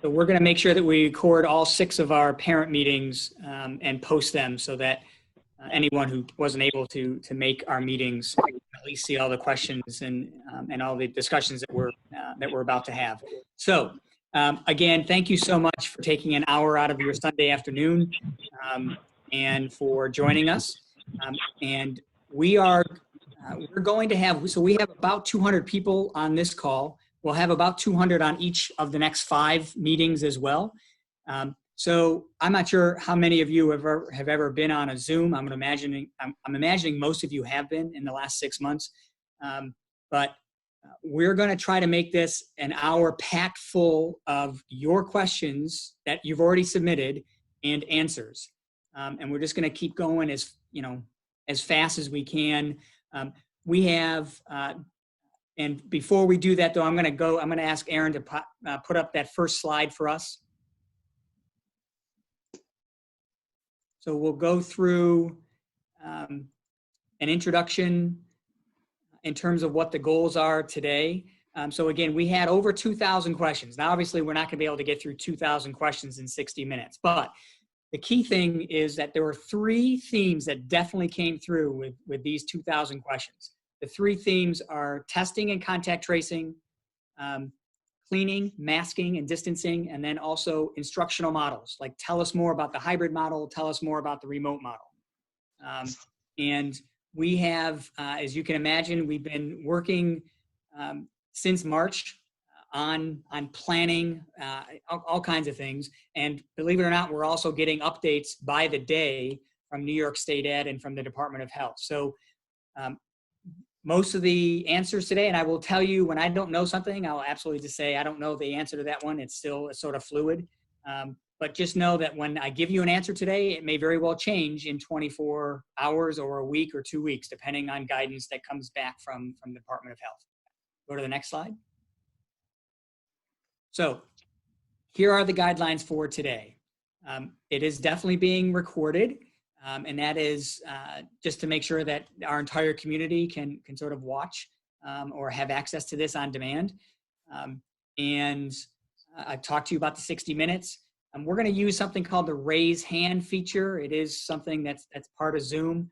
So we're going to make sure that we record all 6 of our parent meetings and post them so that anyone who wasn't able to make our meetings at least see all the questions and all the discussions that we're about to have. So again, thank you so much for taking an hour out of your Sunday afternoon and for joining us. And we're going to have, so we have about 200 people on this call. We'll have about 200 on each of the next 5 meetings as well. So I'm not sure how many of you have ever been on a Zoom. I'm imagining most of you have been in the last 6 months. But we're going to try to make this an hour packed full of your questions that you've already submitted and answers. And we're just going to keep going as fast as we can. We have, and before we do that though, I'm going to ask Aaron to put up that first slide for us. So we'll go through an introduction in terms of what the goals are today. So again, we had over 2,000 questions. Now, obviously, we're not going to be able to get through 2,000 questions in 60 minutes, but the key thing is that there were 3 themes that definitely came through with these 2,000 questions. The 3 themes are testing and contact tracing, cleaning, masking, and distancing, and then also instructional models, like tell us more about the hybrid model, tell us more about the remote model. And we have, as you can imagine, we've been working since March on planning all kinds of things. And believe it or not, we're also getting updates by the day from New York State Ed and from the Department of Health. So most of the answers today, and I will tell you when I don't know something, I'll absolutely just say, I don't know the answer to that one. It's still sort of fluid. But just know that when I give you an answer today, it may very well change in 24 hours or a week or 2 weeks, depending on guidance that comes back from the Department of Health. Go to the next slide. So here are the guidelines for today. It is definitely being recorded. And that is just to make sure that our entire community can sort of watch or have access to this on demand. And I've talked to you about the 60 minutes. We're going to use something called the raise hand feature. It is something that's part of Zoom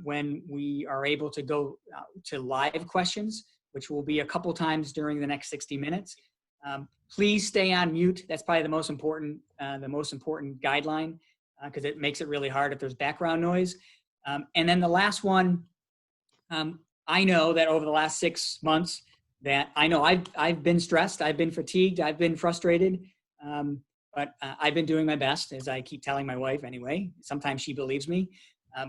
when we are able to go to live questions, which will be a couple times during the next 60 minutes. Please stay on mute. That's probably the most important guideline, because it makes it really hard if there's background noise. And then the last one, I know that over the last 6 months that I know I've been stressed, I've been fatigued, I've been frustrated, but I've been doing my best, as I keep telling my wife anyway. Sometimes she believes me.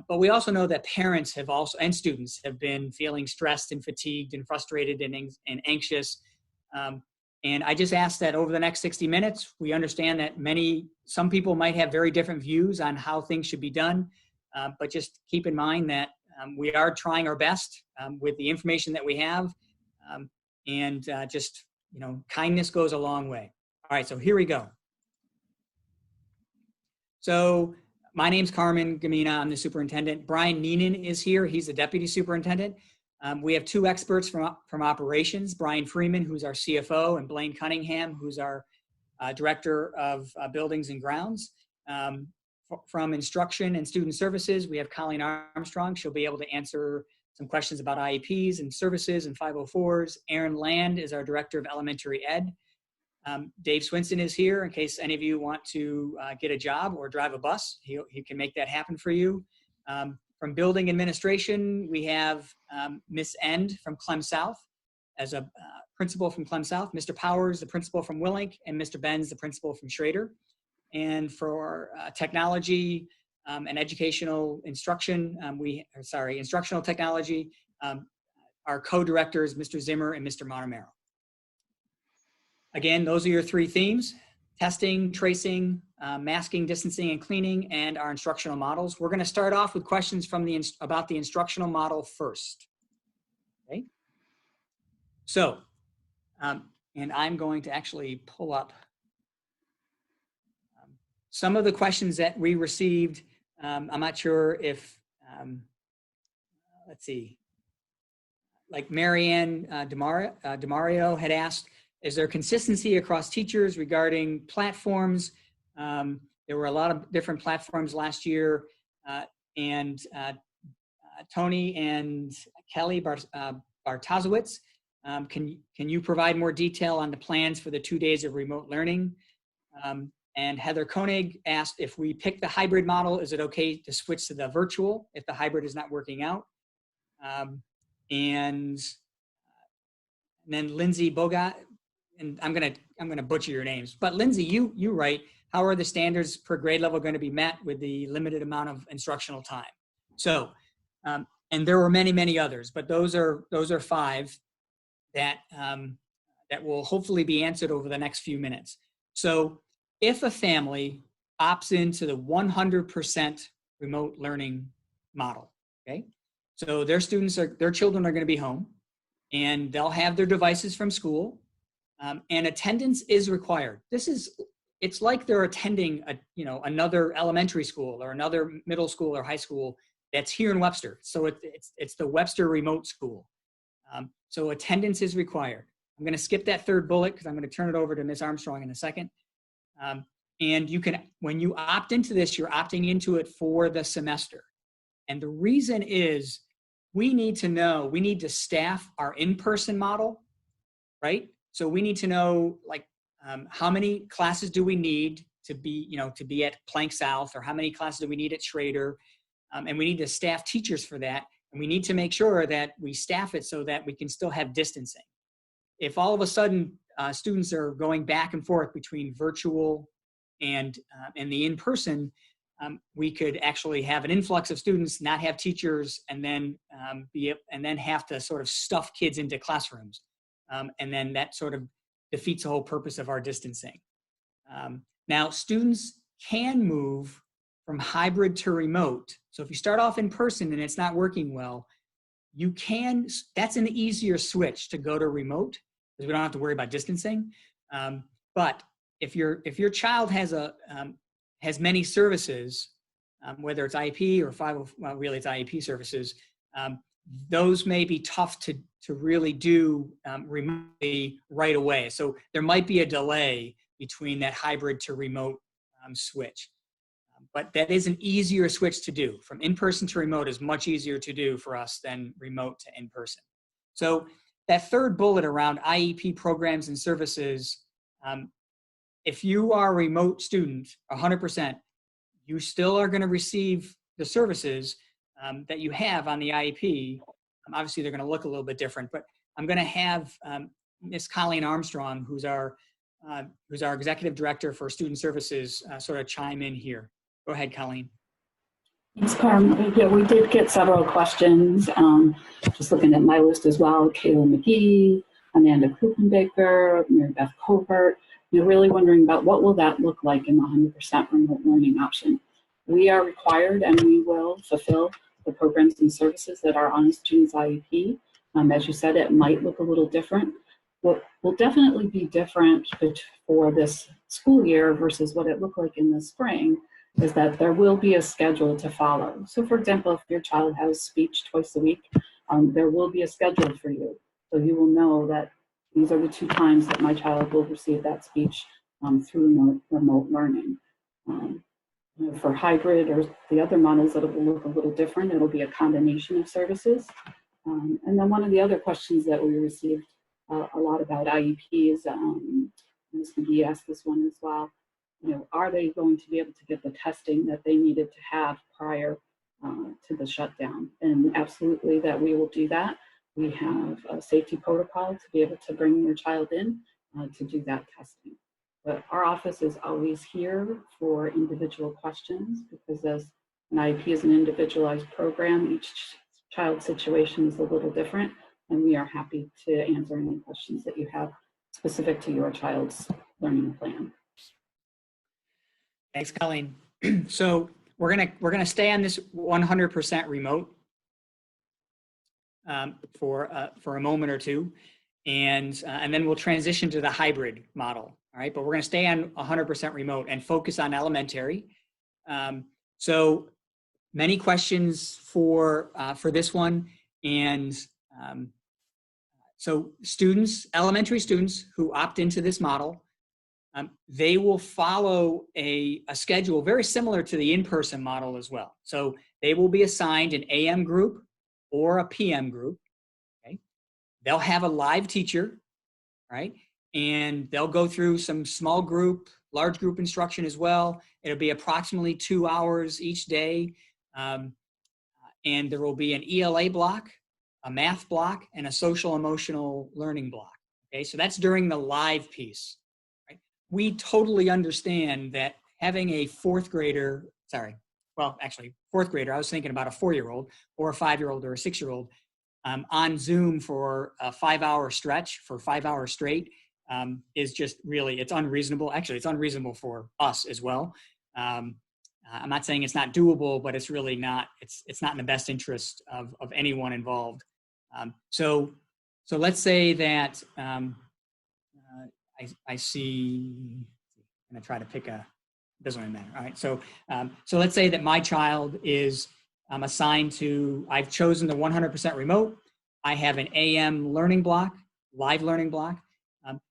But we also know that parents have also, and students have been feeling stressed and fatigued and frustrated and anxious. And I just ask that over the next 60 minutes, we understand that some people might have very different views on how things should be done, but just keep in mind that we are trying our best with the information that we have, and just, kindness goes a long way. All right, so here we go. So my name's Carmen Gamina, I'm the superintendent. Brian Neenan is here, he's the deputy superintendent. We have 2 experts from operations, Brian Freeman, who's our CFO, and Blaine Cunningham, who's our director of buildings and grounds. From instruction and student services, we have Colleen Armstrong. She'll be able to answer some questions about IEPs and services and 504s. Aaron Land is our director of elementary ed. Dave Swinson is here in case any of you want to get a job or drive a bus. He can make that happen for you. From building administration, we have Miss End from Clem South as a principal from Clem South, Mr. Powers, the principal from Willink, and Mr. Benz, the principal from Schrader. And for technology and educational instruction, instructional technology, our co-directors, Mr. Zimmer and Mr. Montemero. Again, those are your 3 themes: testing, tracing, masking, distancing, and cleaning, and our instructional models. We're going to start off with questions from about the instructional model first. Okay. So, and I'm going to actually pull up some of the questions that we received. I'm not sure if, let's see, like Marianne DeMario had asked, is there consistency across teachers regarding platforms? There were a lot of different platforms last year, and Tony and Kelly Bartozowitz, can you provide more detail on the plans for the 2 days of remote learning? And Heather Koenig asked, if we pick the hybrid model, is it okay to switch to the virtual if the hybrid is not working out? And then Lindsay Bogat, and I'm gonna butcher your names, but Lindsay, you write, how are the standards per grade level going to be met with the limited amount of instructional time? So, and there were many others, but those are 5 that that will hopefully be answered over the next few minutes. So, if a family opts into the 100% remote learning model, okay, so their children are going to be home, and they'll have their devices from school, and attendance is required. It's like they're attending another elementary school or another middle school or high school that's here in Webster. So it's the Webster remote school. So attendance is required. I'm going to skip that third bullet because I'm going to turn it over to Ms. Armstrong in a second. And you can, when you opt into this, you're opting into it for the semester. And the reason is we need to staff our in-person model, right? So we need to know, like, how many classes do we need to be at Plank South, or how many classes do we need at Schrader? And we need to staff teachers for that. And we need to make sure that we staff it so that we can still have distancing. If all of a sudden students are going back and forth between virtual and the in-person, we could actually have an influx of students, not have teachers, and then have to sort of stuff kids into classrooms. And then that sort of defeats the whole purpose of our distancing. Now, students can move from hybrid to remote. So if you start off in person and it's not working well, that's an easier switch to go to remote, because we don't have to worry about distancing. But if your child has many services, whether it's IEP or really it's IEP services, those may be tough to really do remotely right away. So there might be a delay between that hybrid to remote switch. But that is an easier switch to do. From in-person to remote is much easier to do for us than remote to in-person. So that third bullet around IEP programs and services, if you are a remote student, 100%, you still are going to receive the services that you have on the IEP. Obviously, they're going to look a little bit different, but I'm going to have Ms. Colleen Armstrong, who's our executive director for student services, sort of chime in here. Go ahead, Colleen. Thanks, Carm. Yeah, we did get several questions. Just looking at my list as well: Kayla McGee, Amanda Kuchenbaker, Mary Beth Covert. You're really wondering about what will that look like in the 100% remote learning option. We are required, and we will fulfill the programs and services that are on a student's IEP. As you said, it might look a little different. What will definitely be different for this school year versus what it looked like in the spring is that there will be a schedule to follow. So for example, if your child has speech twice a week, there will be a schedule for you. So you will know that these are the 2 times that my child will receive that speech through remote learning. For hybrid or the other models, that will look a little different. It'll be a combination of services. And then one of the other questions that we received a lot about IEPs, Ms. McGee asked this one as well, are they going to be able to get the testing that they needed to have prior to the shutdown? And absolutely that we will do that. We have a safety protocol to be able to bring your child in to do that testing. But our office is always here for individual questions, because as an IEP is an individualized program, each child's situation is a little different, and we are happy to answer any questions that you have specific to your child's learning plan. Thanks, Colleen. So we're gonna stay on this 100% remote for a moment or two, and then we'll transition to the hybrid model. All right, but we're going to stay on 100% remote and focus on elementary. So many questions for this one, and So students, elementary students who opt into this model, they will follow a schedule very similar to the in-person model as well. So they will be assigned an AM group or a PM group. Okay, they'll have a live teacher, right? And they'll go through some small group, large group instruction as well. It'll be approximately 2 hours each day. And there will be an ELA block, a math block, and a social emotional learning block. Okay, so that's during the live piece. Right? We totally understand that having a fourth grader, fourth grader, I was thinking about a 4-year-old or a 5-year-old or a 6-year-old on Zoom for a 5-hour stretch for 5 hours straight is just really, it's unreasonable. Actually, it's unreasonable for us as well. I'm not saying it's not doable, but it's really not, it's not in the best interest of anyone involved. So let's say that I see, I'm gonna try to pick doesn't really matter. All right, so let's say that my child is assigned to, I've chosen the 100% remote. I have an AM learning block, live learning block.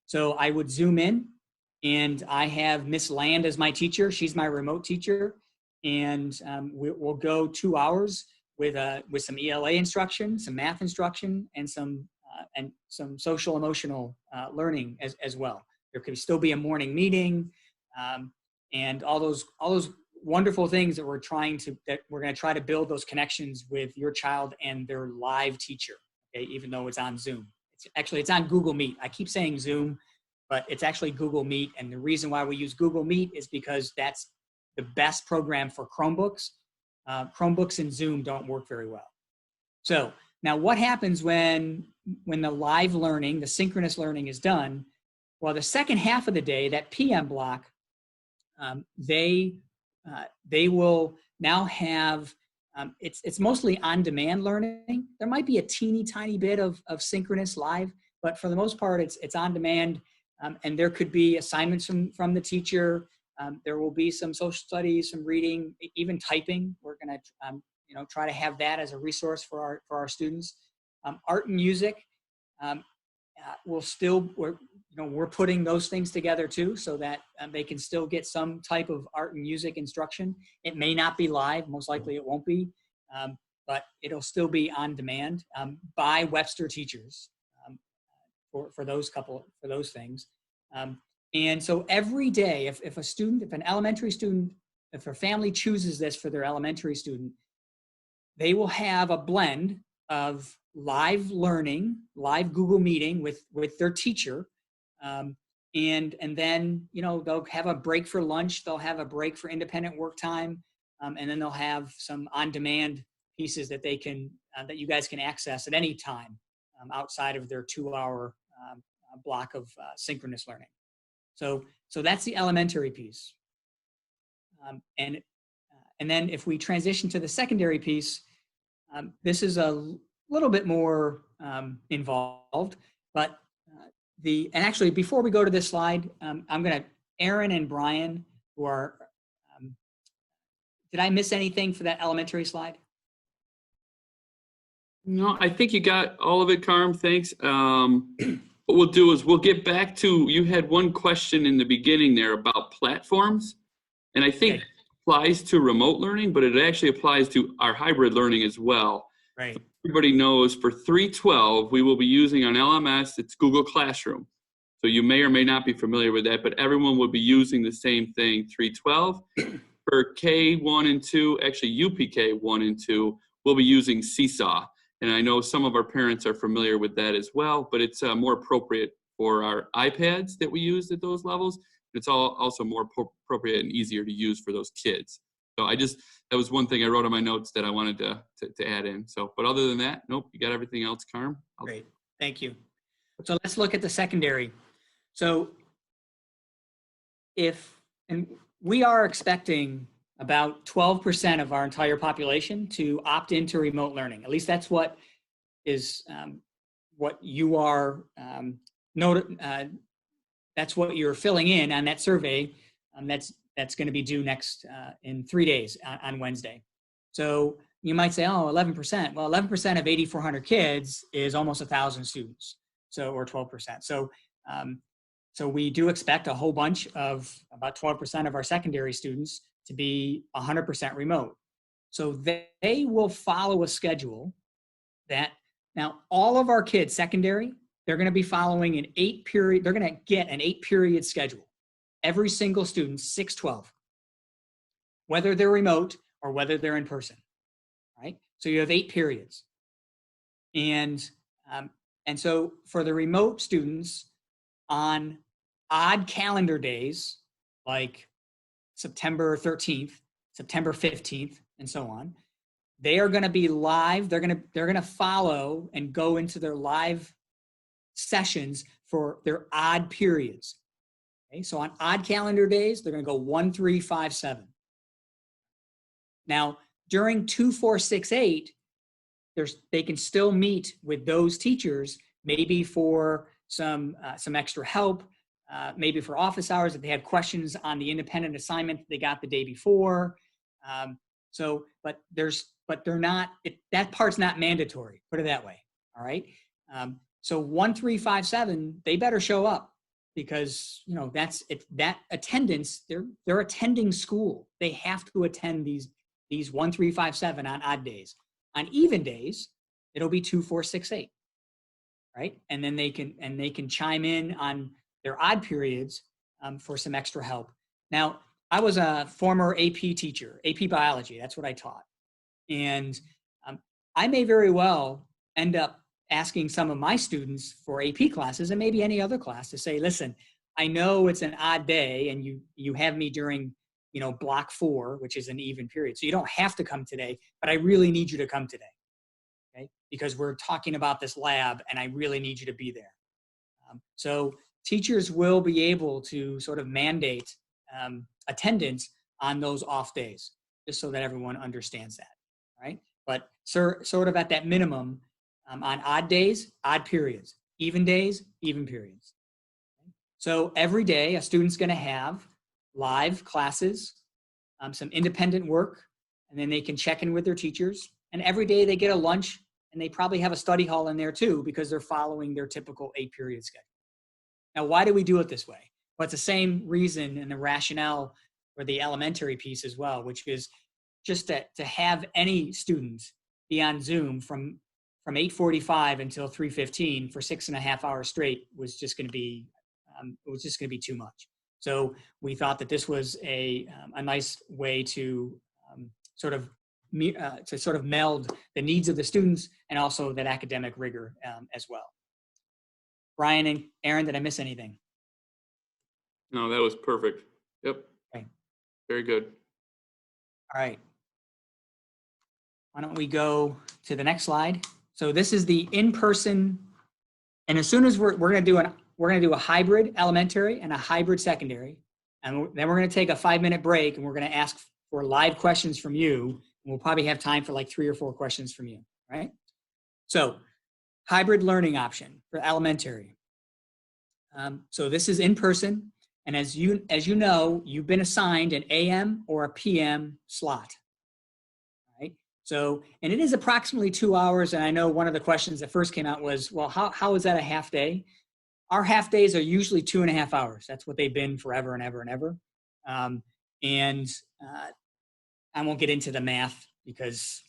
So I would Zoom in, and I have Miss Land as my teacher. She's my remote teacher. And we'll go 2 hours with some ELA instruction, some math instruction, and some social emotional learning as well. There could still be a morning meeting, and all those wonderful things that we're going to try to build those connections with your child and their live teacher. Okay, even though it's on Zoom. It's on Google Meet. I keep saying Zoom, but it's actually Google Meet. And the reason why we use Google Meet is because that's the best program for Chromebooks. Chromebooks and Zoom don't work very well. So now what happens when the live learning, the synchronous learning is done? Well, the second half of the day, that PM block, they will now have, it's mostly on-demand learning. There might be a teeny tiny bit of synchronous live, but for the most part, it's on-demand, and there could be assignments from the teacher. There will be some social studies, some reading, even typing. We're going to try to have that as a resource for our students. Art and music we're putting those things together too, so that they can still get some type of art and music instruction. It may not be live, most likely it won't be, but it'll still be on demand by Webster teachers for those things. And so every day, if an elementary student, if a family chooses this for their elementary student, they will have a blend of live learning, live Google meeting with their teacher. And then, they'll have a break for lunch. They'll have a break for independent work time. And then they'll have some on-demand pieces that that you guys can access at any time outside of their 2-hour block of synchronous learning. So that's the elementary piece. And then if we transition to the secondary piece, this is a little bit more involved, but and actually before we go to this slide, Aaron and Brian, who are, did I miss anything for that elementary slide? No, I think you got all of it, Carm. Thanks. What we'll do is we'll get back to, you had one question in the beginning there about platforms, and I think it applies to remote learning, but it actually applies to our hybrid learning as well. Right. So everybody knows for 312, we will be using on LMS, it's Google Classroom. So you may or may not be familiar with that, but everyone will be using the same thing, 312. For K1 and 2, actually UPK 1 and 2, we'll be using Seesaw. And I know some of our parents are familiar with that as well, but it's more appropriate for our iPads that we use at those levels. It's also more appropriate and easier to use for those kids. So that was one thing I wrote on my notes that I wanted to add in. So, but other than that, nope, you got everything else, Carm. Great, thank you. So let's look at the secondary. So and we are expecting about 12% of our entire population to opt into remote learning. At least that's what is what you are that's what you're filling in on that survey. That's going to be due next in 3 days on Wednesday. So you might say, oh, 11%. Well, 11% of 8,400 kids is almost 1,000 students. So, or 12%. So we do expect a whole bunch of about 12% of our secondary students to be 100% remote. So they will follow a schedule that, now all of our kids, secondary, they're going to be following they're going to get an 8-period schedule. Every single student, 6-12, whether they're remote or whether they're in person, right? So you have 8 periods. And so for the remote students, on odd calendar days, like September 13th, September 15th, and so on, they are going to be live. They're going to follow and go into their live sessions for their odd periods. Okay, so on odd calendar days, they're going to go 1, 3, 5, 7. Now, during 2, 4, 6, 8, they can still meet with those teachers, maybe for some extra help, maybe for office hours if they have questions on the independent assignment they got the day before. But they're not. That part's not mandatory. Put it that way. All right. So 1, 3, 5, 7, they better show up, because that attendance. They're attending school. They have to attend these 1, 3, 5, 7 on odd days. On even days, it'll be 2, 4, 6, 8. Right, and then they can chime in on their odd periods for some extra help. Now, I was a former AP teacher, AP biology. That's what I taught, and I may very well end up asking some of my students for AP classes and maybe any other class to say, listen, I know it's an odd day, and you have me during block 4, which is an even period, so you don't have to come today, but I really need you to come today. Okay? Because we're talking about this lab and I really need you to be there. So teachers will be able to sort of mandate attendance on those off days, just so that everyone understands that, right? But sort of at that minimum, on odd days, odd periods, even days, even periods. So every day a student's going to have live classes, some independent work, and then they can check in with their teachers. And every day they get a lunch, and they probably have a study hall in there too, because they're following their typical 8-period schedule. Now, why do we do it this way? Well, it's the same reason and the rationale for the elementary piece as well, which is just to have any student be on Zoom from 8:45 until 3:15 for 6.5 hours straight was just going to be too much. So we thought that this was a nice way to sort of meld the needs of the students and also that academic rigor as well. Brian and Aaron, did I miss anything? No, that was perfect. Yep. Okay. Very good. All right. Why don't we go to the next slide? So this is the in-person, and as soon as we're going to do a hybrid elementary and a hybrid secondary, and then we're going to take a 5-minute break, and we're going to ask for live questions from you. We'll probably have time for like 3 or 4 questions from you, right? So hybrid learning option for elementary. So this is in person, and as you know, you've been assigned an AM or a PM slot, right? So, and it is approximately 2 hours, and I know one of the questions that first came out was, well, how is that a half day? Our half days are usually 2.5 hours. That's what they've been forever and ever and ever. I won't get into the math, because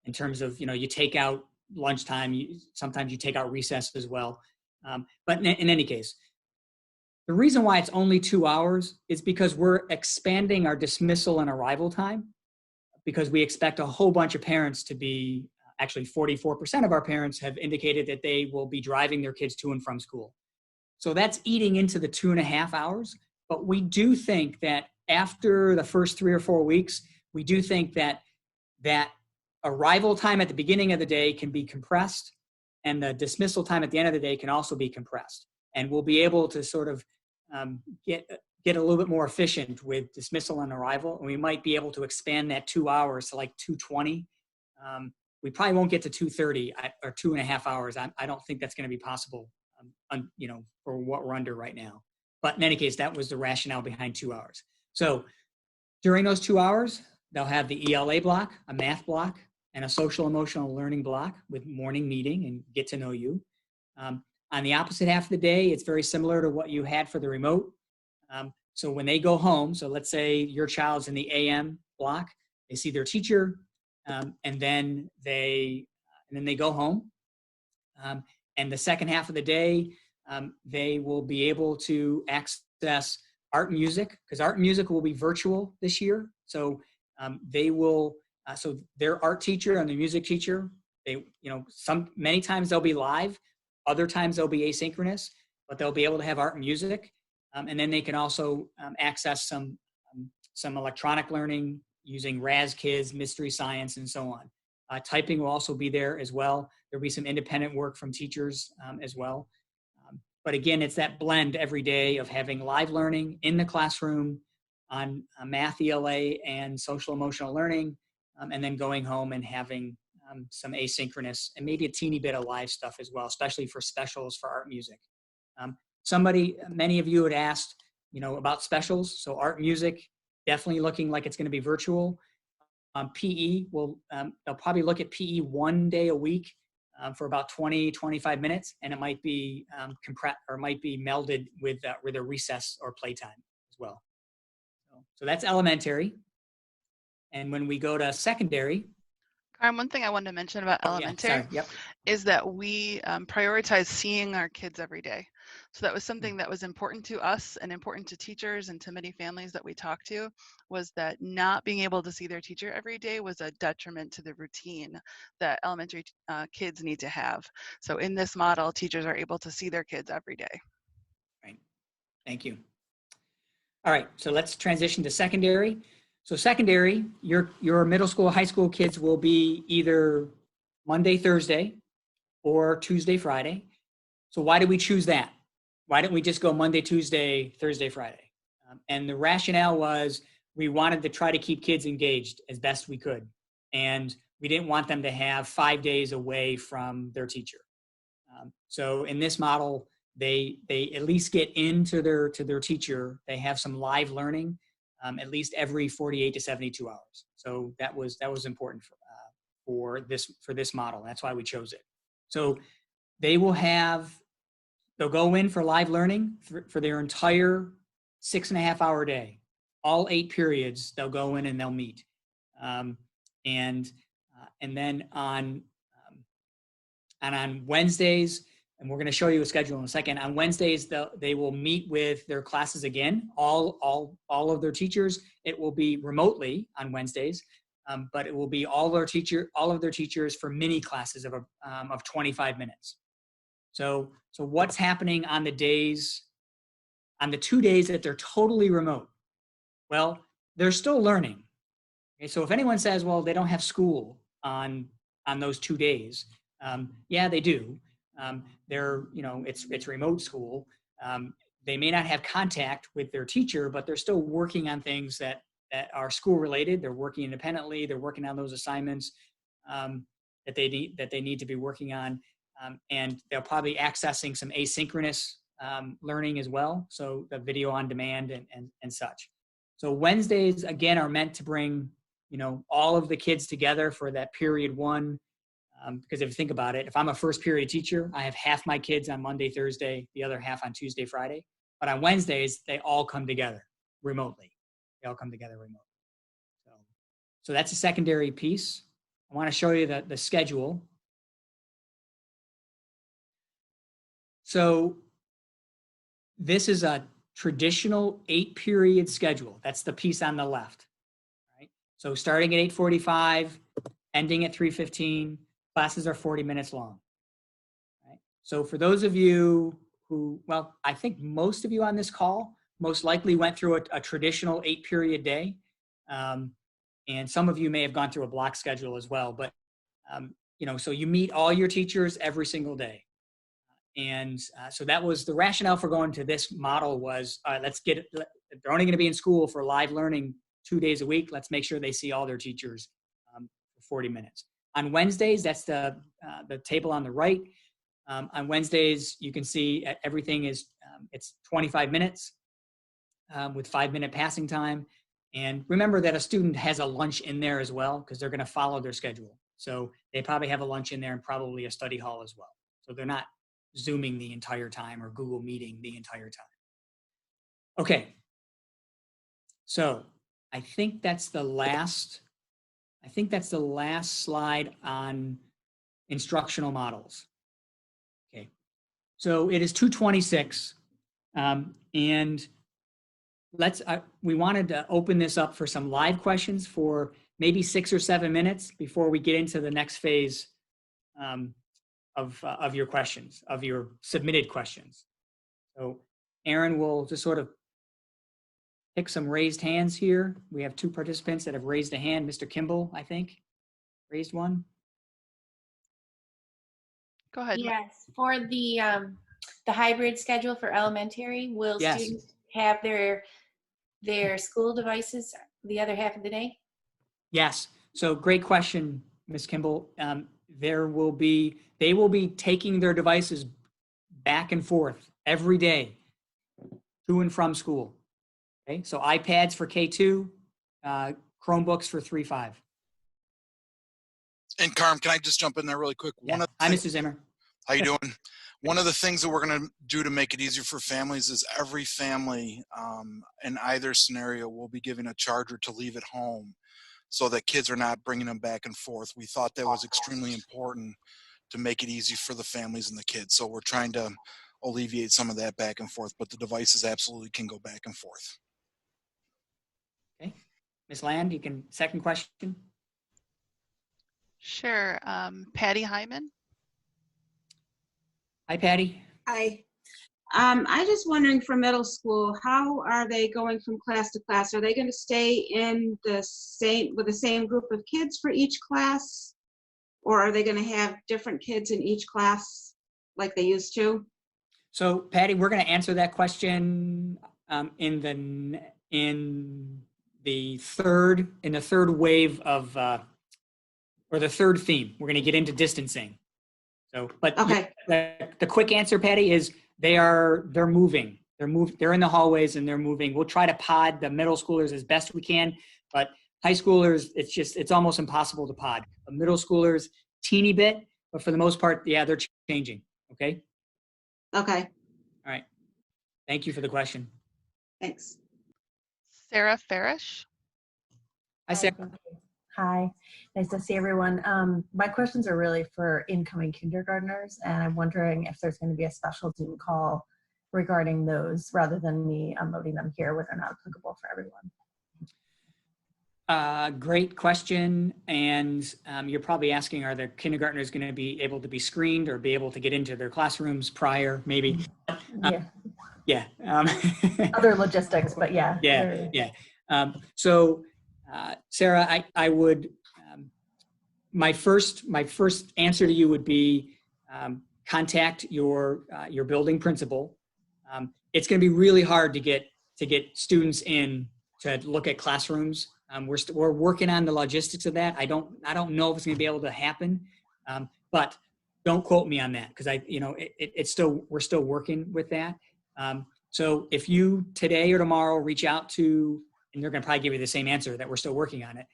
in terms of, you take out lunchtime, sometimes you take out recess as well. But in any case, the reason why it's only 2 hours is because we're expanding our dismissal and arrival time, because we expect a whole bunch of parents to be, actually 44% of our parents have indicated that they will be driving their kids to and from school. So that's eating into the 2.5 hours. But we do think that after the first 3 or 4 weeks, we do think that arrival time at the beginning of the day can be compressed, and the dismissal time at the end of the day can also be compressed. And we'll be able to sort of get a little bit more efficient with dismissal and arrival. And we might be able to expand that 2 hours to like 2:20. We probably won't get to 2:30 or 2.5 hours. I don't think that's going to be possible, for what we're under right now. But in any case, that was the rationale behind 2 hours. So during those 2 hours, they'll have the ELA block, a math block, and a social emotional learning block with morning meeting and get to know you. On the opposite half of the day, it's very similar to what you had for the remote. So when they go home, so let's say your child's in the AM block, they see their teacher, and then they go home. And the second half of the day, they will be able to access art and music, because art and music will be virtual this year. So they will, so their art teacher and the music teacher, many times they'll be live, other times they'll be asynchronous, but they'll be able to have art and music. And then they can also access some electronic learning using RazKids, Mystery Science, and so on. Typing will also be there as well. There'll be some independent work from teachers as well. But again, it's that blend every day of having live learning in the classroom on math, ELA, and social emotional learning, and then going home and having some asynchronous and maybe a teeny bit of live stuff as well, especially for specials for art music. Many of you had asked, about specials. So art music, definitely looking like it's going to be virtual. PE, they'll probably look at PE one day a week for about 20, 25 minutes, and it might be compressed or might be melded with a recess or playtime as well. So that's elementary. And when we go to secondary, One thing I wanted to mention about elementary is that we prioritize seeing our kids every day. So that was something that was important to us and important to teachers and to many families that we talked to, was that not being able to see their teacher every day was a detriment to the routine that elementary kids need to have. So in this model, teachers are able to see their kids every day. Right. Thank you. All right, so let's transition to secondary. So secondary, your middle school, high school kids will be either Monday, Thursday, or Tuesday, Friday. So why did we choose that? Why didn't we just go Monday, Tuesday, Thursday, Friday? And the rationale was we wanted to try to keep kids engaged as best we could. And we didn't want them to have 5 days away from their teacher. So in this model, they at least get into their teacher. They have some live learning at least every 48 to 72 hours. So that was important for this model. That's why we chose it. So they'll go in for live learning for their entire 6.5 hour day. All 8 periods, they'll go in and they'll meet. And then on Wednesdays, and we're going to show you a schedule in a second. On Wednesdays, they will meet with their classes again, all of their teachers. It will be remotely on Wednesdays, but it will be all of their teachers for mini classes of 25 minutes. So what's happening on the 2 days that they're totally remote? Well, they're still learning. Okay, so if anyone says, well, they don't have school on those 2 days, yeah, they do. It's remote school. They may not have contact with their teacher, but they're still working on things that are school related. They're working independently. They're working on those assignments that they need to be working on. And they're probably accessing some asynchronous learning as well. So the video on demand and such. So Wednesdays, again, are meant to bring, all of the kids together for that period one. Because if you think about it, if I'm a first period teacher, I have half my kids on Monday, Thursday, the other half on Tuesday, Friday. But on Wednesdays, they all come together remotely. So that's a secondary piece. I want to show you the schedule. So this is a traditional 8-period schedule. That's the piece on the left. Right? So starting at 8:45, ending at 3:15. Classes are 40 minutes long. Right? So for those of you who, I think most of you on this call most likely went through a traditional 8-period day. And some of you may have gone through a block schedule as well. But, so you meet all your teachers every single day. And so that was the rationale for going to this model was, they're only going to be in school for live learning 2 days a week. Let's make sure they see all their teachers for 40 minutes. On Wednesdays, that's the table on the right. On Wednesdays, you can see everything is, it's 25 minutes with 5-minute passing time. And remember that a student has a lunch in there as well, because they're going to follow their schedule. So they probably have a lunch in there and probably a study hall as well. So they're not Zooming the entire time or Google Meeting the entire time. Okay. So I think that's the last slide on instructional models. Okay. So it is 2:26, and we wanted to open this up for some live questions for maybe 6 or 7 minutes before we get into the next phase of your questions, of your submitted questions. So Aaron will just sort of pick some raised hands here. We have 2 participants that have raised a hand. Mr. Kimball, I think, raised one. Go ahead. Yes, for the hybrid schedule for elementary, will Yes. students have their school devices the other half of the day? Yes. So great question, Ms. Kimball. They will be taking their devices back and forth every day to and from school. Okay. So iPads for K2, Chromebooks for 3-5. And Carm, can I just jump in there really quick? Yeah. Hi, Mr. Zimmer. How you doing? One of the things that we're going to do to make it easier for families is every family in either scenario will be given a charger to leave at home so that kids are not bringing them back and forth. We thought that was extremely important to make it easy for the families and the kids. So we're trying to alleviate some of that back and forth, but the devices absolutely can go back and forth. Okay. Ms. Land, you can, second question. Sure. Patty Hyman. Hi, Patty. Hi. I just wondering for middle school, how are they going from class to class? Are they going to stay in the same group of kids for each class? Or are they going to have different kids in each class like they used to? So Patty, we're going to answer that question in the third wave of, or the third theme. We're going to get into distancing. So, but okay. The quick answer, Patty, is they're moving. They're in the hallways and they're moving. We'll try to pod the middle schoolers as best we can, but high schoolers, it's almost impossible to pod. The middle schoolers, teeny bit, but for the most part, yeah, they're changing. Okay. Okay. All right. Thank you for the question. Thanks. Sarah Farish. Hi, Sarah. Hi, nice to see everyone. My questions are really for incoming kindergartners, and I'm wondering if there's going to be a special Zoom call regarding those rather than me unloading them here where they're not applicable for everyone. Great question. And you're probably asking, are the kindergartners going to be able to be screened or be able to get into their classrooms prior, maybe? Yeah. Other logistics, but yeah. Yeah. So, Sarah, I would, my first answer to you would be contact your building principal. It's going to be really hard to get students in to look at classrooms. We're working on the logistics of that. I don't know if it's going to be able to happen, but don't quote me on that because we're still working with that. So if you today or tomorrow reach out to, and they're going to probably give you the same answer that we're still working on it,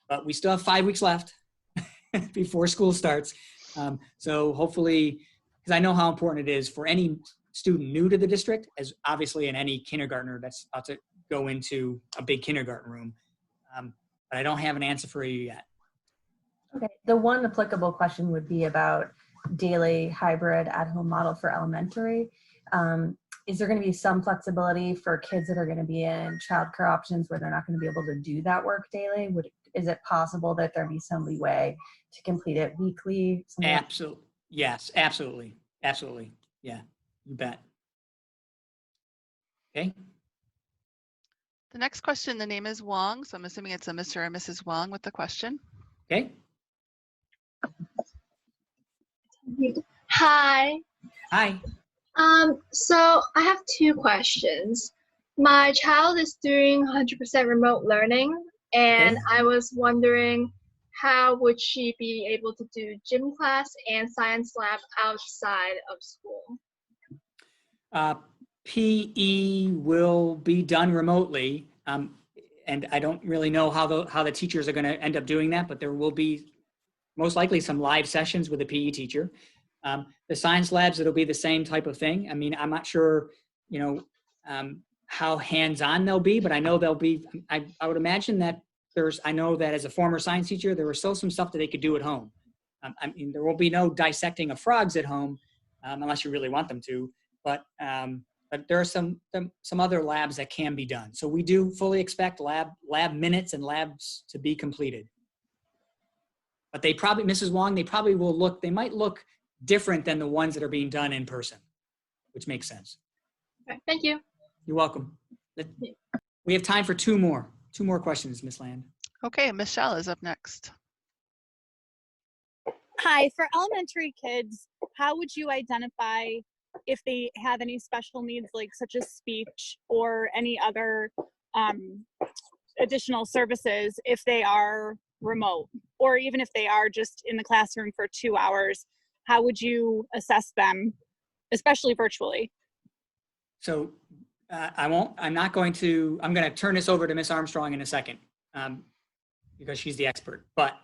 but we still have 5 weeks left before school starts. So hopefully, because I know how important it is for any student new to the district, as obviously in any kindergartner that's about to go into a big kindergarten room. But I don't have an answer for you yet. Okay, the one applicable question would be about daily hybrid at-home model for elementary. Is there going to be some flexibility for kids that are going to be in childcare options where they're not going to be able to do that work daily? Is it possible that there be some leeway to complete it weekly? Absolutely. Yes, absolutely. Absolutely. Yeah, you bet. Okay. The next question, the name is Wong, so I'm assuming it's a Mr. or Mrs. Wong with the question. Okay. Hi. Hi. So I have 2 questions. My child is doing 100% remote learning, and Okay. I was wondering how would she be able to do gym class and science lab outside of school? PE will be done remotely, and I don't really know how the teachers are going to end up doing that, but there will be most likely some live sessions with a PE teacher. The science labs, it'll be the same type of thing. I mean, I'm not sure, how hands-on they'll be, but I know they'll be, I would imagine that I know that as a former science teacher, there was still some stuff that they could do at home. I mean, there will be no dissecting of frogs at home, unless you really want them to, but there are some other labs that can be done. So we do fully expect lab minutes and labs to be completed. But they probably, Mrs. Wong, they might look different than the ones that are being done in person, which makes sense. Okay, thank you. You're welcome. We have time for two more questions, Ms. Land. Okay, Michelle is up next. Hi, for elementary kids, how would you identify if they have any special needs, like such as speech or any other additional services if they are remote, or even if they are just in the classroom for 2 hours? How would you assess them, especially virtually? So I'm going to turn this over to Ms. Armstrong in a second because she's the expert. But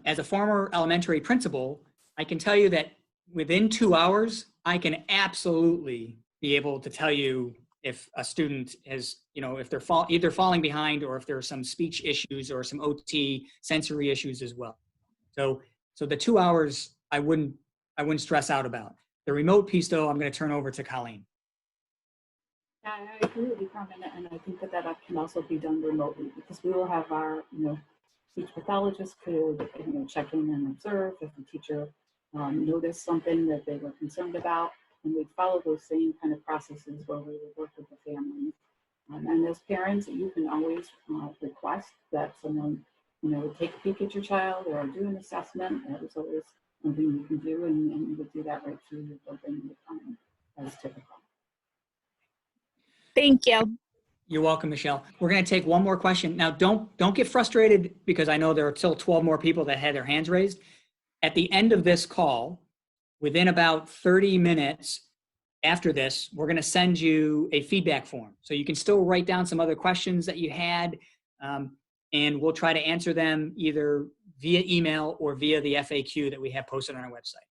as a former elementary principal, I can tell you that within 2 hours, I can absolutely be able to tell you if a student is, if they're either falling behind or if there are some speech issues or some OT sensory issues as well. So the 2 hours, I wouldn't stress out about. The remote piece, though, I'm going to turn over to Colleen. Yeah, I agree with you, Carmen, and I think that can also be done remotely because we will have our, speech pathologist could, check in and observe if the teacher noticed something that they were concerned about, and we'd follow those same kind of processes where we would work with the families. And as parents, you can always request that someone, take a peek at your child or do an assessment. That is always something you can do, and you would do that right through your building as typical. Thank you. You're welcome, Michelle. We're going to take one more question. Now, don't get frustrated because I know there are still 12 more people that had their hands raised. At the end of this call, within about 30 minutes after this, we're going to send you a feedback form. So you can still write down some other questions that you had, and we'll try to answer them either via email or via the FAQ that we have posted on our website.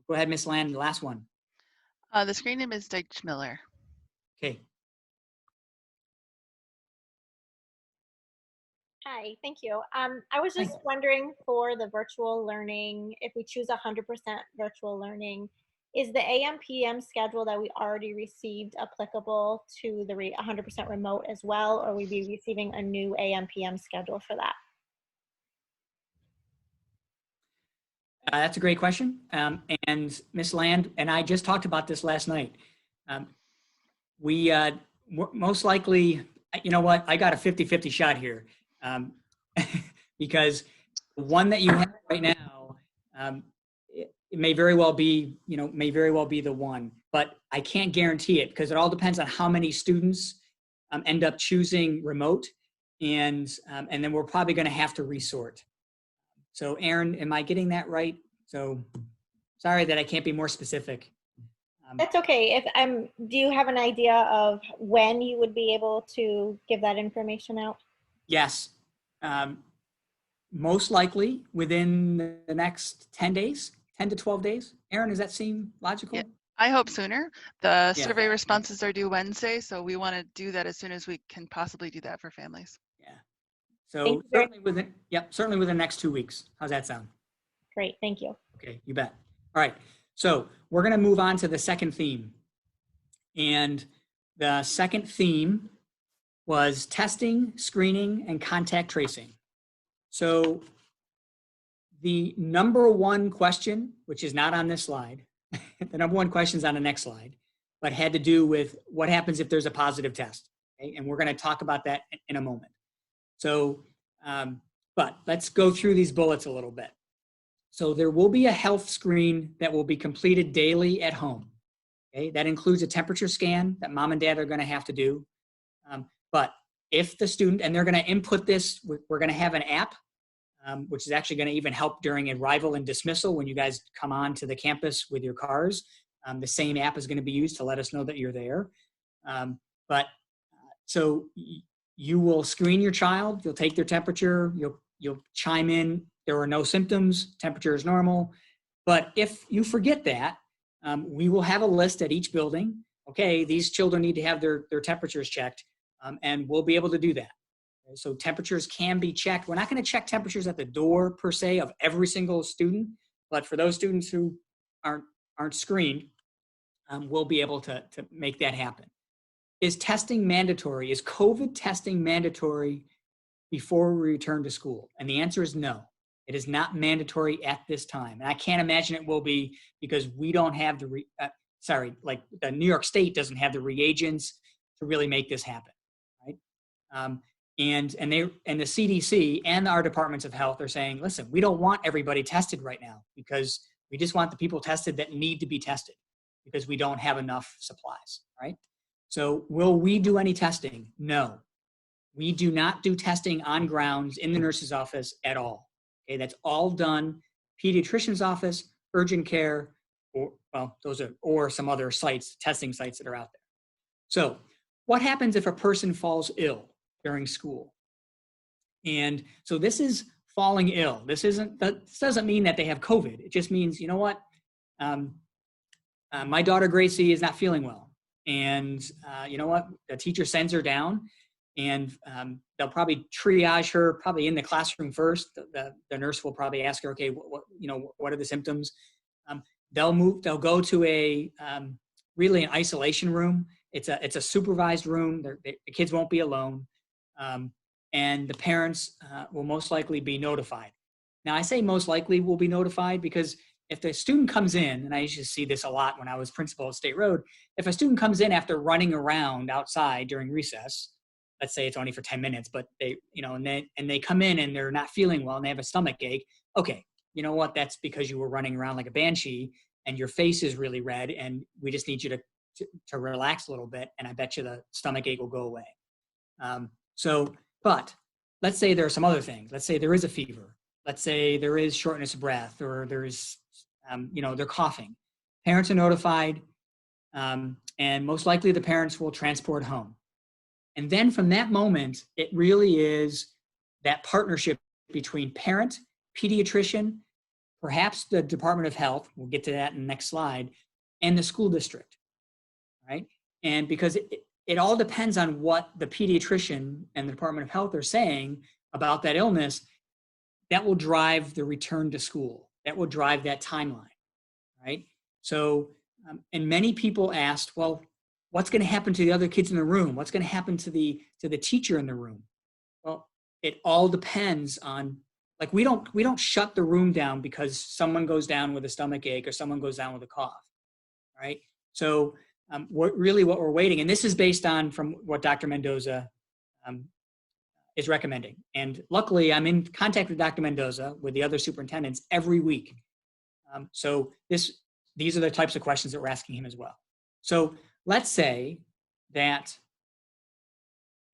Go ahead, Ms. Land, the last one. The screen name is Deitch Miller. Okay. Hi, thank you. I was just wondering for the virtual learning, if we choose 100% virtual learning, is the AM/PM schedule that we already received applicable to the 100% remote as well, or will we be receiving a new AM/PM schedule for that? That's a great question. And Ms. Land and I just talked about this last night. We most likely, you know what, I got a 50-50 shot here. Because the one that you have right now, it may very well be, the one, but I can't guarantee it because it all depends on how many students end up choosing remote, and then we're probably going to have to resort. So, Aaron, am I getting that right? So, sorry that I can't be more specific. That's okay. Do you have an idea of when you would be able to give that information out? Yes. Most likely within the next 10 days, 10 to 12 days. Aaron, does that seem logical? Yeah, I hope sooner. The survey responses are due Wednesday, so we want to do that as soon as we can possibly do that for families. Yeah. So certainly within the next 2 weeks. How's that sound? Great, thank you. Okay, you bet. All right. So we're going to move on to the second theme. And the second theme was testing, screening, and contact tracing. So the number one question, which is not on this slide, the number one question is on the next slide, but had to do with what happens if there's a positive test. Okay? And we're going to talk about that in a moment. So, but let's go through these bullets a little bit. So there will be a health screen that will be completed daily at home. Okay? That includes a temperature scan that mom and dad are going to have to do. But if the student, and they're going to input this, we're going to have an app, which is actually going to even help during arrival and dismissal when you guys come on to the campus with your cars. The same app is going to be used to let us know that you're there. So you will screen your child, you'll take their temperature, you'll chime in, there are no symptoms, temperature is normal. But if you forget that, we will have a list at each building. Okay, these children need to have their temperatures checked, and we'll be able to do that. Okay, so temperatures can be checked. We're not going to check temperatures at the door per se of every single student, but for those students who aren't screened, we'll be able to make that happen. Is testing mandatory? Is COVID testing mandatory before we return to school? And the answer is no. It is not mandatory at this time. And I can't imagine it will be, because we don't have like the New York State doesn't have the reagents to really make this happen, right? And the CDC and our departments of health are saying, listen, we don't want everybody tested right now, because we just want the people tested that need to be tested, because we don't have enough supplies, right? So will we do any testing? No. We do not do testing on grounds in the nurse's office at all. Okay, that's all done pediatrician's office, urgent care, or some other sites, testing sites that are out there. So what happens if a person falls ill during school? And so this is falling ill. This doesn't mean that they have COVID. It just means, you know what? My daughter Gracie is not feeling well. And you know what? The teacher sends her down, and they'll probably triage her probably in the classroom first. The nurse will probably ask her, okay, what are the symptoms? They'll go to really an isolation room. It's a supervised room. The kids won't be alone. And the parents will most likely be notified. Now I say most likely will be notified because if the student comes in, and I used to see this a lot when I was principal at State Road, if a student comes in after running around outside during recess, let's say it's only for 10 minutes, but they come in and they're not feeling well and they have a stomach ache. Okay, you know what? That's because you were running around like a banshee and your face is really red, and we just need you to relax a little bit, and I bet you the stomach ache will go away. But let's say there are some other things. Let's say there is a fever. Let's say there is shortness of breath, or there's, they're coughing. Parents are notified, and most likely the parents will transport home. And then from that moment, it really is that partnership between parent, pediatrician, perhaps the Department of Health, we'll get to that in the next slide, and the school district, right? And because it all depends on what the pediatrician and the Department of Health are saying about that illness, that will drive the return to school. That will drive that timeline, right? So, and many people asked, well, what's going to happen to the other kids in the room? What's going to happen to the teacher in the room? Well, it all depends on, like, we don't shut the room down because someone goes down with a stomach ache or someone goes down with a cough, right? So what we're waiting, and this is based on from what Dr. Mendoza is recommending. And luckily, I'm in contact with Dr. Mendoza, with the other superintendents, every week. So these are the types of questions that we're asking him as well. So let's say that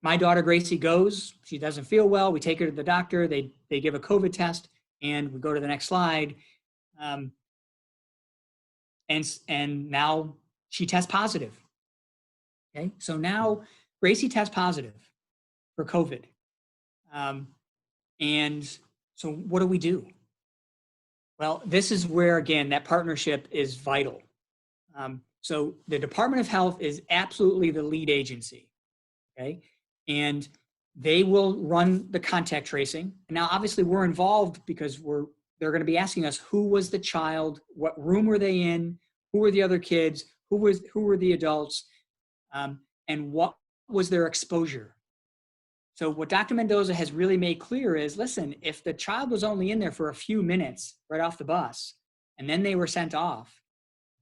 my daughter Gracie goes, she doesn't feel well, we take her to the doctor, they give a COVID test, and we go to the next slide. And now she tests positive. Okay, so now Gracie tests positive for COVID. And so what do we do? Well, this is where, again, that partnership is vital. So the Department of Health is absolutely the lead agency, okay? And they will run the contact tracing. And now, obviously, we're involved because they're going to be asking us, who was the child, what room were they in, who were the other kids, who were the adults, and what was their exposure. So what Dr. Mendoza has really made clear is, listen, if the child was only in there for a few minutes right off the bus, and then they were sent off,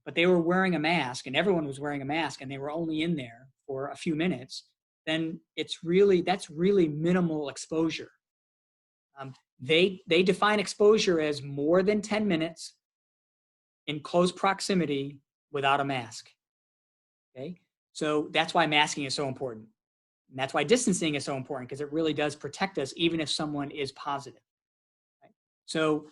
but they were wearing a mask and everyone was wearing a mask and they were only in there for a few minutes, then that's really minimal exposure. They define exposure as more than 10 minutes in close proximity without a mask. Okay, so that's why masking is so important. And that's why distancing is so important, because it really does protect us even if someone is positive. Right? So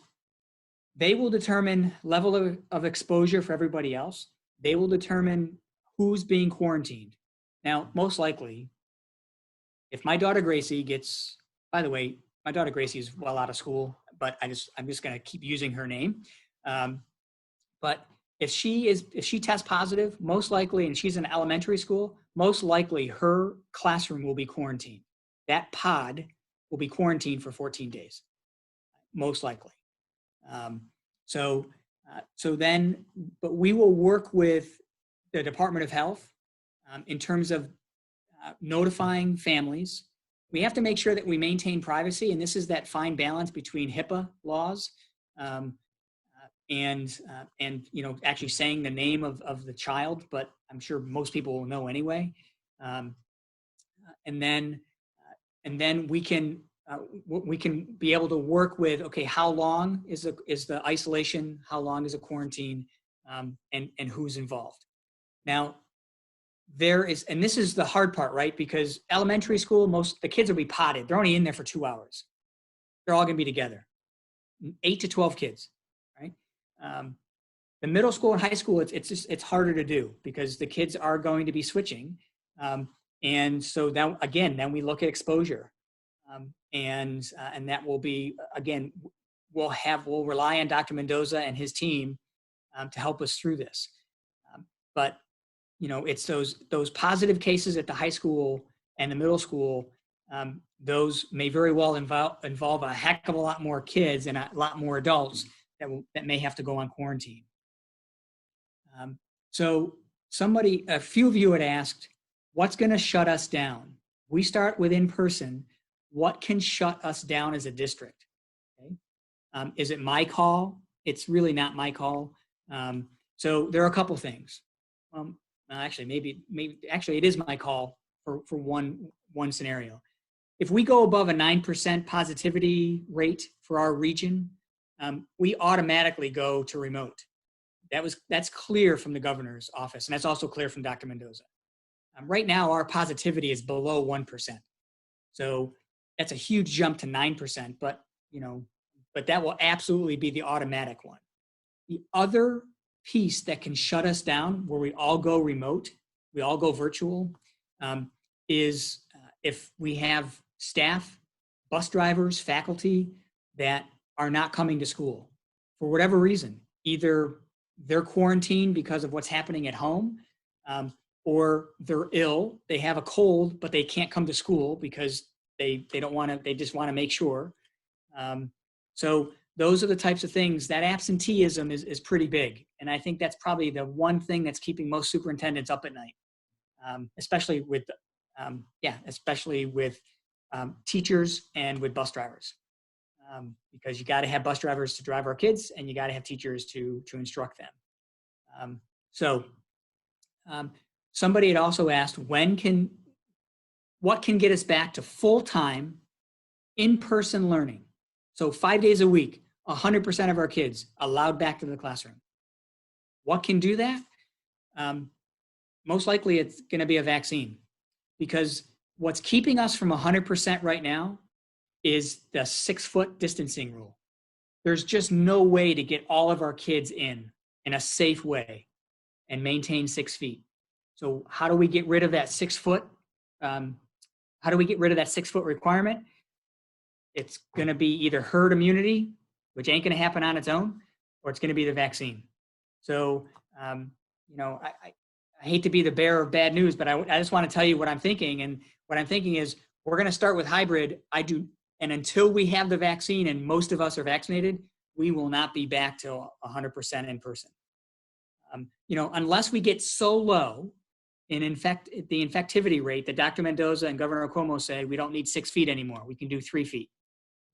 they will determine level of exposure for everybody else. They will determine who's being quarantined. Now, most likely, if my daughter Gracie gets, by the way, my daughter Gracie is well out of school, but I'm just going to keep using her name. But if she tests positive, most likely, and she's in elementary school, most likely her classroom will be quarantined. That pod will be quarantined for 14 days, most likely. But we will work with the Department of Health in terms of notifying families. We have to make sure that we maintain privacy, and this is that fine balance between HIPAA laws and actually saying the name of the child, but I'm sure most people will know anyway. And then we can be able to work with, okay, how long is the isolation? How long is a quarantine? And who's involved? Now, and this is the hard part, right? Because elementary school, the kids will be potted. They're only in there for 2 hours. They're all gonna be together, 8 to 12 kids, right? The middle school and high school, it's harder to do because the kids are going to be switching. And so then we look at exposure. And that will be, again, we'll rely on Dr. Mendoza and his team to help us through this. But it's those positive cases at the high school and the middle school. Those may very well involve a heck of a lot more kids and a lot more adults that may have to go on quarantine. So a few of you had asked, what's going to shut us down? We start with in-person. What can shut us down as a district? Okay. Is it my call? It's really not my call. So there are a couple things. Actually, it is my call for one scenario. If we go above a 9% positivity rate for our region, we automatically go to remote. That's clear from the governor's office, and that's also clear from Dr. Mendoza. Right now, our positivity is below 1%. So that's a huge jump to 9%, but that will absolutely be the automatic one. The other piece that can shut us down, where we all go remote, we all go virtual, is if we have staff, bus drivers, faculty that are not coming to school for whatever reason. Either they're quarantined because of what's happening at home, or they're ill, they have a cold, but they can't come to school because they just want to make sure. So those are the types of things. That absenteeism is pretty big. And I think that's probably the one thing that's keeping most superintendents up at night, especially with teachers and with bus drivers. Because you got to have bus drivers to drive our kids, and you got to have teachers to instruct them. Somebody had also asked, what can get us back to full-time in-person learning? So 5 days a week, 100% of our kids allowed back to the classroom. What can do that? Most likely it's going to be a vaccine, because what's keeping us from 100% right now is the 6-foot distancing rule. There's just no way to get all of our kids in a safe way and maintain 6 feet. So how do we get rid of that 6 foot? How do we get rid of that 6 foot requirement? It's going to be either herd immunity, which ain't going to happen on its own, or it's going to be the vaccine. So, I hate to be the bearer of bad news, but I just want to tell you what I'm thinking. And what I'm thinking is we're going to start with hybrid. And until we have the vaccine and most of us are vaccinated, we will not be back to 100% in person. Unless we get so low in the infectivity rate that Dr. Mendoza and Governor Cuomo say we don't need 6 feet anymore, we can do 3 feet.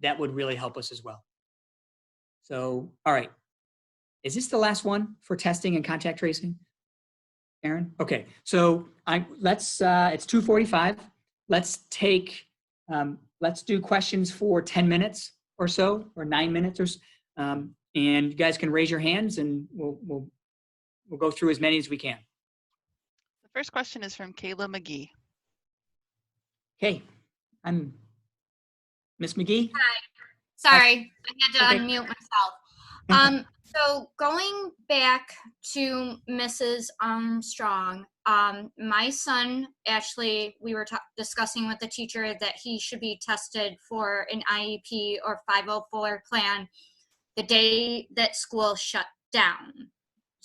That would really help us as well. So, all right. Is this the last one for testing and contact tracing, Aaron? Okay, so it's 2:45. Let's do questions for 10 minutes or so, or 9 minutes or so. And you guys can raise your hands, and we'll go through as many as we can. The first question is from Kayla McGee. Hey, I'm Miss McGee. Hi. Sorry, I had to unmute myself. So going back to Mrs. Armstrong, my son, actually, we were discussing with the teacher that he should be tested for an IEP or 504 plan the day that school shut down.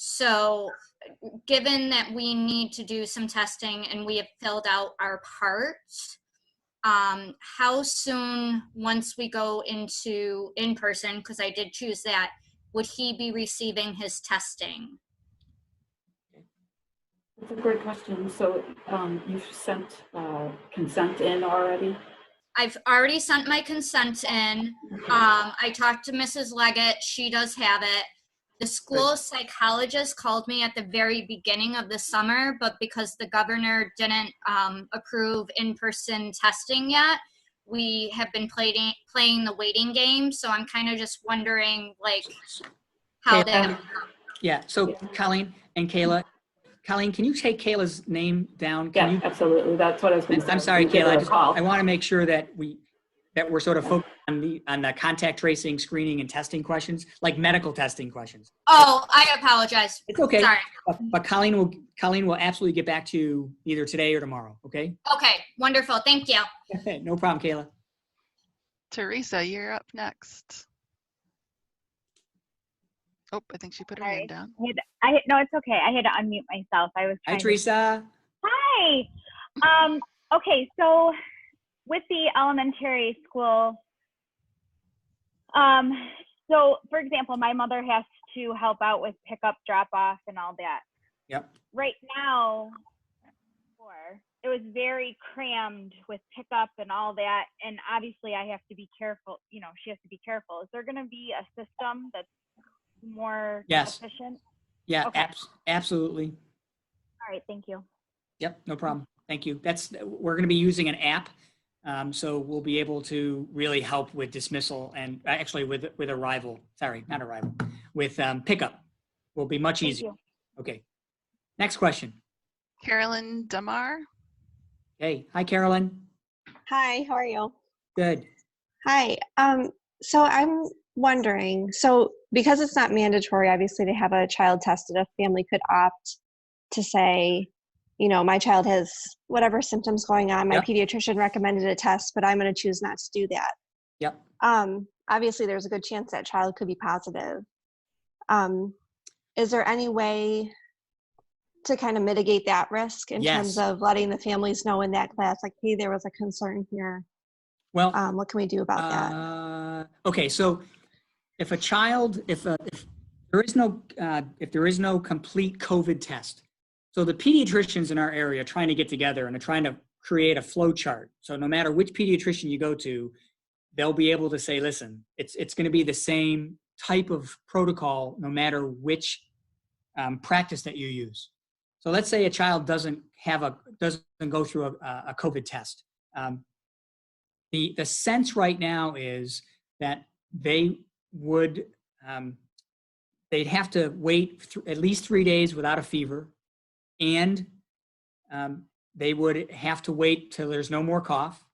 So given that we need to do some testing and we have filled out our parts, how soon, once we go into in-person, because I did choose that, would he be receiving his testing? That's a great question. So you've sent consent in already? I've already sent my consent in. I talked to Mrs. Leggett. She does have it. The school psychologist called me at the very beginning of the summer, but because the governor didn't approve in-person testing yet, we have been playing the waiting game. So I'm kind of just wondering, like, how that. Yeah. So Colleen and Kayla. Colleen, can you take Kayla's name down? Can you? Absolutely. That's what I was going to say. I'm sorry, Kayla. I want to make sure that we're sort of focused on the contact tracing, screening, and testing questions, like medical testing questions. Oh, I apologize. It's okay. Sorry. But Colleen will absolutely get back to you either today or tomorrow. Okay. Okay. Wonderful. Thank you. No problem, Kayla. Teresa, you're up next. Oh, I think she put her name down. No, it's okay. I had to unmute myself. I was trying. Hi, Teresa. Hi. Okay, so with the elementary school, so for example, my mother has to help out with pickup, drop off, and all that. Yep. Right now, it was very crammed with pickup and all that, and obviously I have to be careful. You know, she has to be careful. Is there going to be a system that's more efficient? Yeah, okay. Absolutely. All right, thank you. Yep, no problem. Thank you. We're going to be using an app, so we'll be able to really help with dismissal and actually with arrival. Sorry, not arrival. With pickup, will be much easier. Okay. Next question. Carolyn Damar. Hey, hi, Carolyn. Hi, how are you? Good. Hi. So I'm wondering, because it's not mandatory, obviously, to have a child tested, a family could opt to say, you know, my child has whatever symptoms going on. My pediatrician recommended a test, but I'm going to choose not to do that. Yep. Obviously, there's a good chance that child could be positive. Is there any way to kind of mitigate that risk in terms of letting the families know in that class, like, hey, there was a concern here? Well, what can we do about that? Okay, so if a child, if there is no complete COVID test, so the pediatricians in our area are trying to get together and are trying to create a flow chart. So no matter which pediatrician you go to, they'll be able to say, listen, it's going to be the same type of protocol no matter which practice that you use. So let's say a child doesn't go through a COVID test. The sense right now is that they would they'd have to wait at least 3 days without a fever, and they would have to wait till there's no more cough,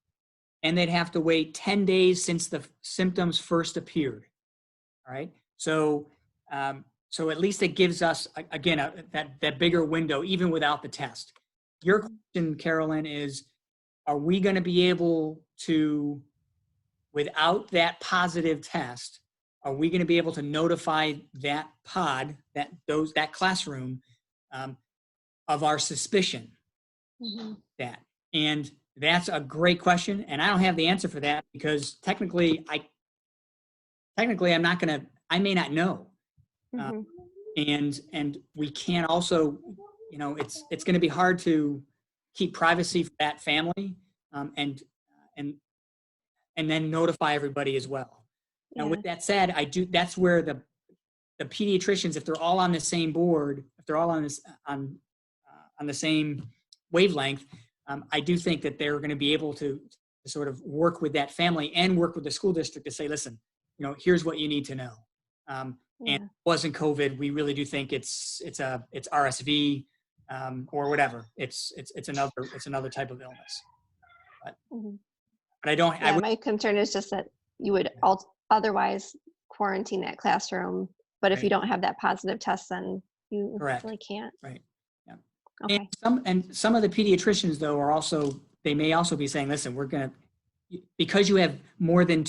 and they'd have to wait 10 days since the symptoms first appeared. All right, so at least it gives us again that bigger window even without the test. Your question, Carolyn, is, are we going to be able to, without that positive test, are we going to be able to notify that pod, that classroom, of our suspicion? That? And that's a great question, and I don't have the answer for that because technically I'm not going to. I may not know, and we can't also, you know, it's going to be hard to keep privacy for that family, and then notify everybody as well. Now, with that said, that's where the pediatricians, if they're all on the same board, if they're all on the same wavelength, I do think that they're going to be able to sort of work with that family and work with the school district to say, listen, you know, here's what you need to know. And it wasn't COVID. We really do think it's RSV, or whatever. It's another type of illness. But I don't. Yeah, my concern is just that you would otherwise quarantine that classroom, but if you don't have that positive test, then you really can't. Right. Yeah. Okay. And some of the pediatricians though they may also be saying, listen, we're gonna, because you have more than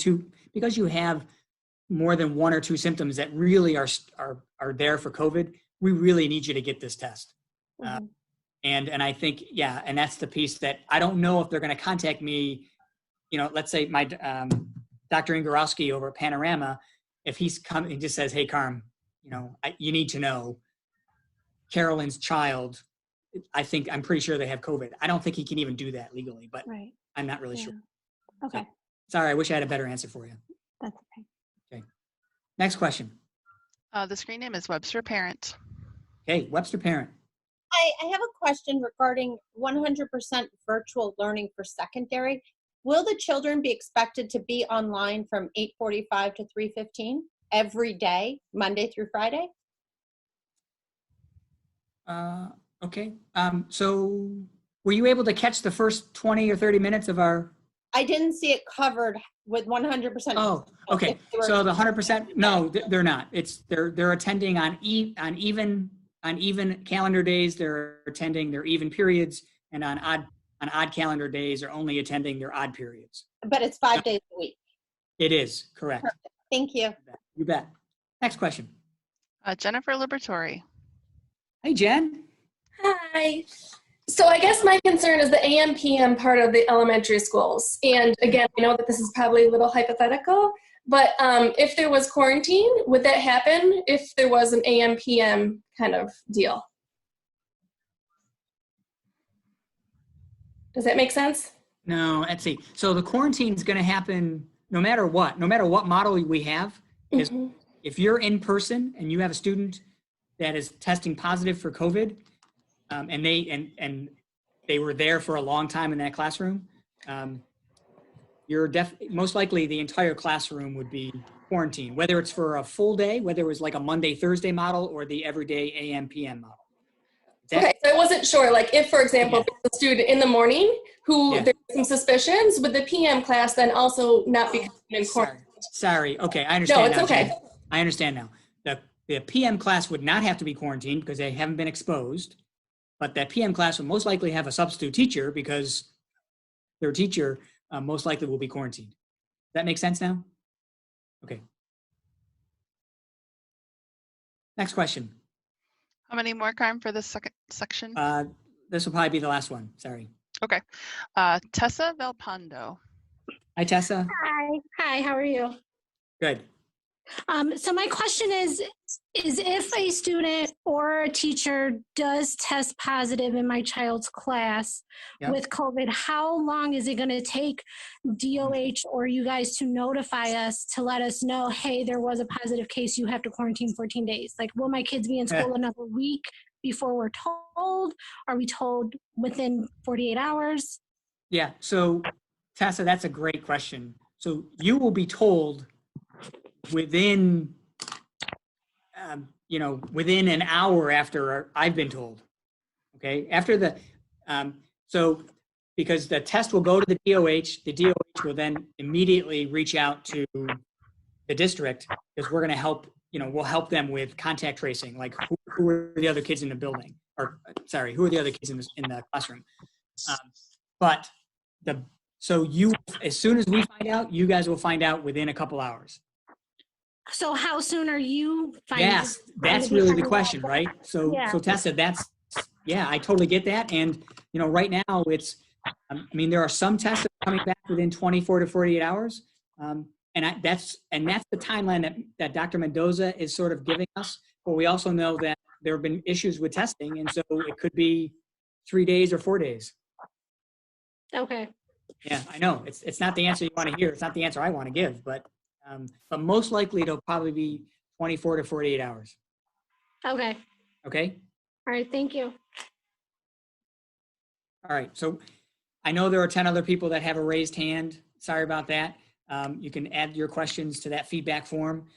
one or two symptoms that really are there for COVID, we really need you to get this test. And I think, yeah, and that's the piece that I don't know if they're going to contact me. You know, let's say my Dr. Ingorowski over at Panorama, if he's coming, he just says, hey, Carm, you know, you need to know Carolyn's child. I'm pretty sure they have COVID. I don't think he can even do that legally, but I'm not really sure. Okay. So, sorry, I wish I had a better answer for you. That's okay. Okay. Next question. The screen name is Webster Parent. Okay, Webster Parent. I have a question regarding 100% virtual learning for secondary. Will the children be expected to be online from 8:45 to 3:15 every day, Monday through Friday? Okay. So were you able to catch the first 20 or 30 minutes of our? I didn't see it covered with 100%. Oh, okay. So the 100%, no, they're not. They're attending on even calendar days. They're attending their even periods, and on odd calendar days are only attending their odd periods. But it's 5 days a week. It is, correct. Perfect. Thank you. You bet. Next question. Jennifer Liberatore. Hey, Jen. Hi. So I guess my concern is the AM PM part of the elementary schools. And again, I know that this is probably a little hypothetical, but if there was quarantine, would that happen if there was an AM PM kind of deal? Does that make sense? No, let's see. So the quarantine is going to happen no matter what model we have. Is if you're in person and you have a student that is testing positive for COVID, and they were there for a long time in that classroom, you're most likely the entire classroom would be quarantined, whether it's for a full day, whether it was like a Monday, Thursday model or the everyday AM, PM model. Okay, so I wasn't sure, like if, for example, there's a student in the morning who there's some suspicions, would the PM class then also not be in quarantine? Sorry, okay, I understand. No, it's now, okay. Jen. I understand now. The PM class would not have to be quarantined because they haven't been exposed, but that PM class would most likely have a substitute teacher because their teacher most likely will be quarantined. Does that make sense now? Okay. Next question. How many more, Carm, for this second section? This will probably be the last one. Sorry. Okay. Tessa Velpando. Hi, Tessa. Hi, how are you? Good. So my question is if a student or a teacher does test positive in my child's class with COVID, how long is it going to take DOH or you guys to notify us to let us know, hey, there was a positive case, you have to quarantine 14 days? Like, will my kids be in school another week before we're told? Are we told within 48 hours? Yeah, so Tessa, that's a great question. So you will be told within within an hour after I've been told. Okay, after the so because the test will go to the DOH will then immediately reach out to the district because we're going to help, we'll help them with contact tracing, like who are the other kids in the building, or sorry, who are the other kids in the classroom. So as soon as we find out, you guys will find out within a couple hours. So how soon are you finding? Yes, that's really the question, right? So Tessa, I totally get that. And, right now it's, there are some tests that are coming back within 24 to 48 hours. And that's the timeline that Dr. Mendoza is sort of giving us. But we also know that there have been issues with testing. And so it could be 3 days or 4 days. Okay. Yeah, I know. It's not the answer you want to hear. It's not the answer I want to give, but most likely it'll probably be 24 to 48 hours. Okay. Okay. All right. Thank you. All right. So I know there are 10 other people that have a raised hand. Sorry about that. You can add your questions to that feedback form.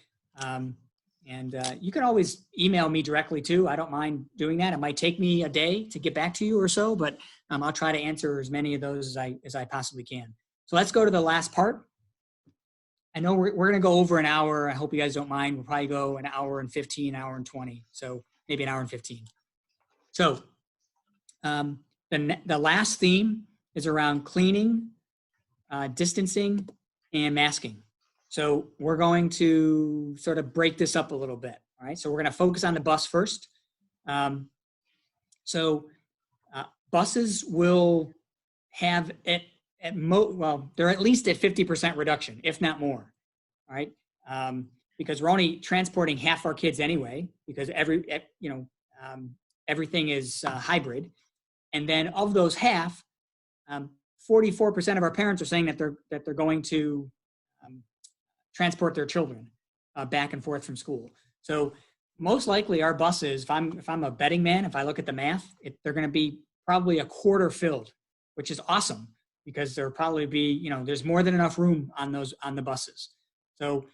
And you can always email me directly too. I don't mind doing that. It might take me a day to get back to you or so, but I'll try to answer as many of those as I possibly can. So let's go to the last part. I know we're going to go over an hour. I hope you guys don't mind. We'll probably go an hour and 15, hour and 20. So maybe an hour and 15. So the last theme is around cleaning, distancing, and masking. So we're going to sort of break this up a little bit. All right. So we're going to focus on the bus first. So buses will have they're at least at 50% reduction, if not more. All right. Because we're only transporting half our kids anyway, because everything is hybrid. And then of those half, 44% of our parents are saying that they're going to transport their children back and forth from school. So most likely our buses, if I'm a betting man, if I look at the math, they're going to be probably a quarter filled, which is awesome because there'll probably be, there's more than enough room on the buses. So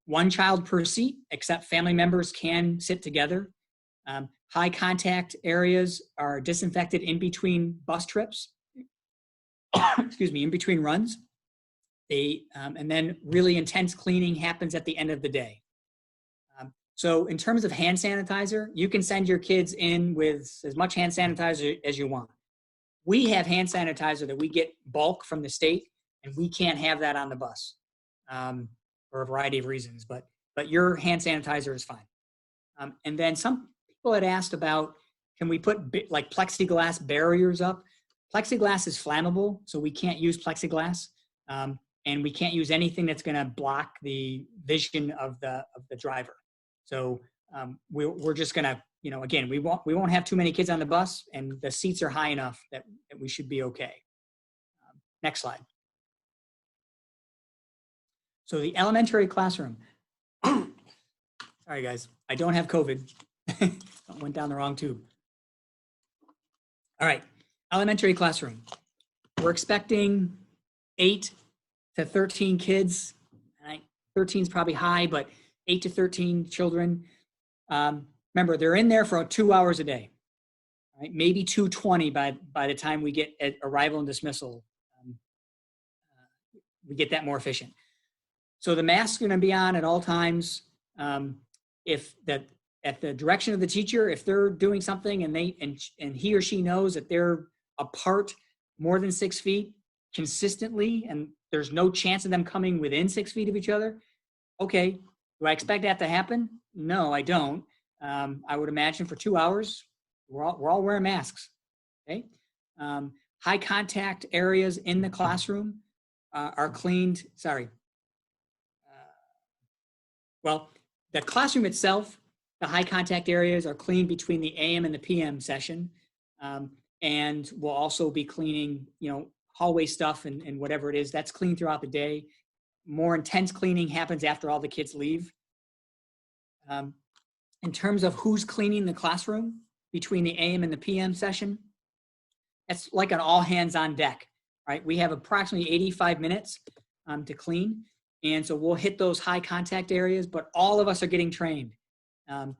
one child per seat, except family members can sit together. High contact areas are disinfected in between bus trips. Excuse me, in between runs. And then really intense cleaning happens at the end of the day. So in terms of hand sanitizer, you can send your kids in with as much hand sanitizer as you want. We have hand sanitizer that we get bulk from the state, and we can't have that on the bus for a variety of reasons, but your hand sanitizer is fine. And then some people had asked about, can we put like plexiglass barriers up? Plexiglass is flammable, so we can't use plexiglass. And we can't use anything that's going to block the vision of the driver. So we're just going to, again, we won't have too many kids on the bus, and the seats are high enough that we should be okay. Next slide. So the elementary classroom. Sorry, guys, I don't have COVID. Went down the wrong tube. All right, elementary classroom. We're expecting 8 to 13 kids. 13 is probably high, but 8 to 13 children. Remember, they're in there for 2 hours a day, right? Maybe 220 by the time we get at arrival and dismissal. We get that more efficient. So the mask's going to be on at all times. At the direction of the teacher, if they're doing something and he or she knows that they're apart more than 6 feet consistently, and there's no chance of them coming within 6 feet of each other, okay, do I expect that to happen? No, I don't. I would imagine for 2 hours, we're all wearing masks, okay? High contact areas in the classroom are cleaned, well, the classroom itself, the high contact areas are cleaned between the AM and the PM session. And we'll also be cleaning, hallway stuff and whatever it is, that's cleaned throughout the day. More intense cleaning happens after all the kids leave. In terms of who's cleaning the classroom between the AM and the PM session, that's like an all hands on deck, right? We have approximately 85 minutes to clean. And so we'll hit those high contact areas, but all of us are getting trained. So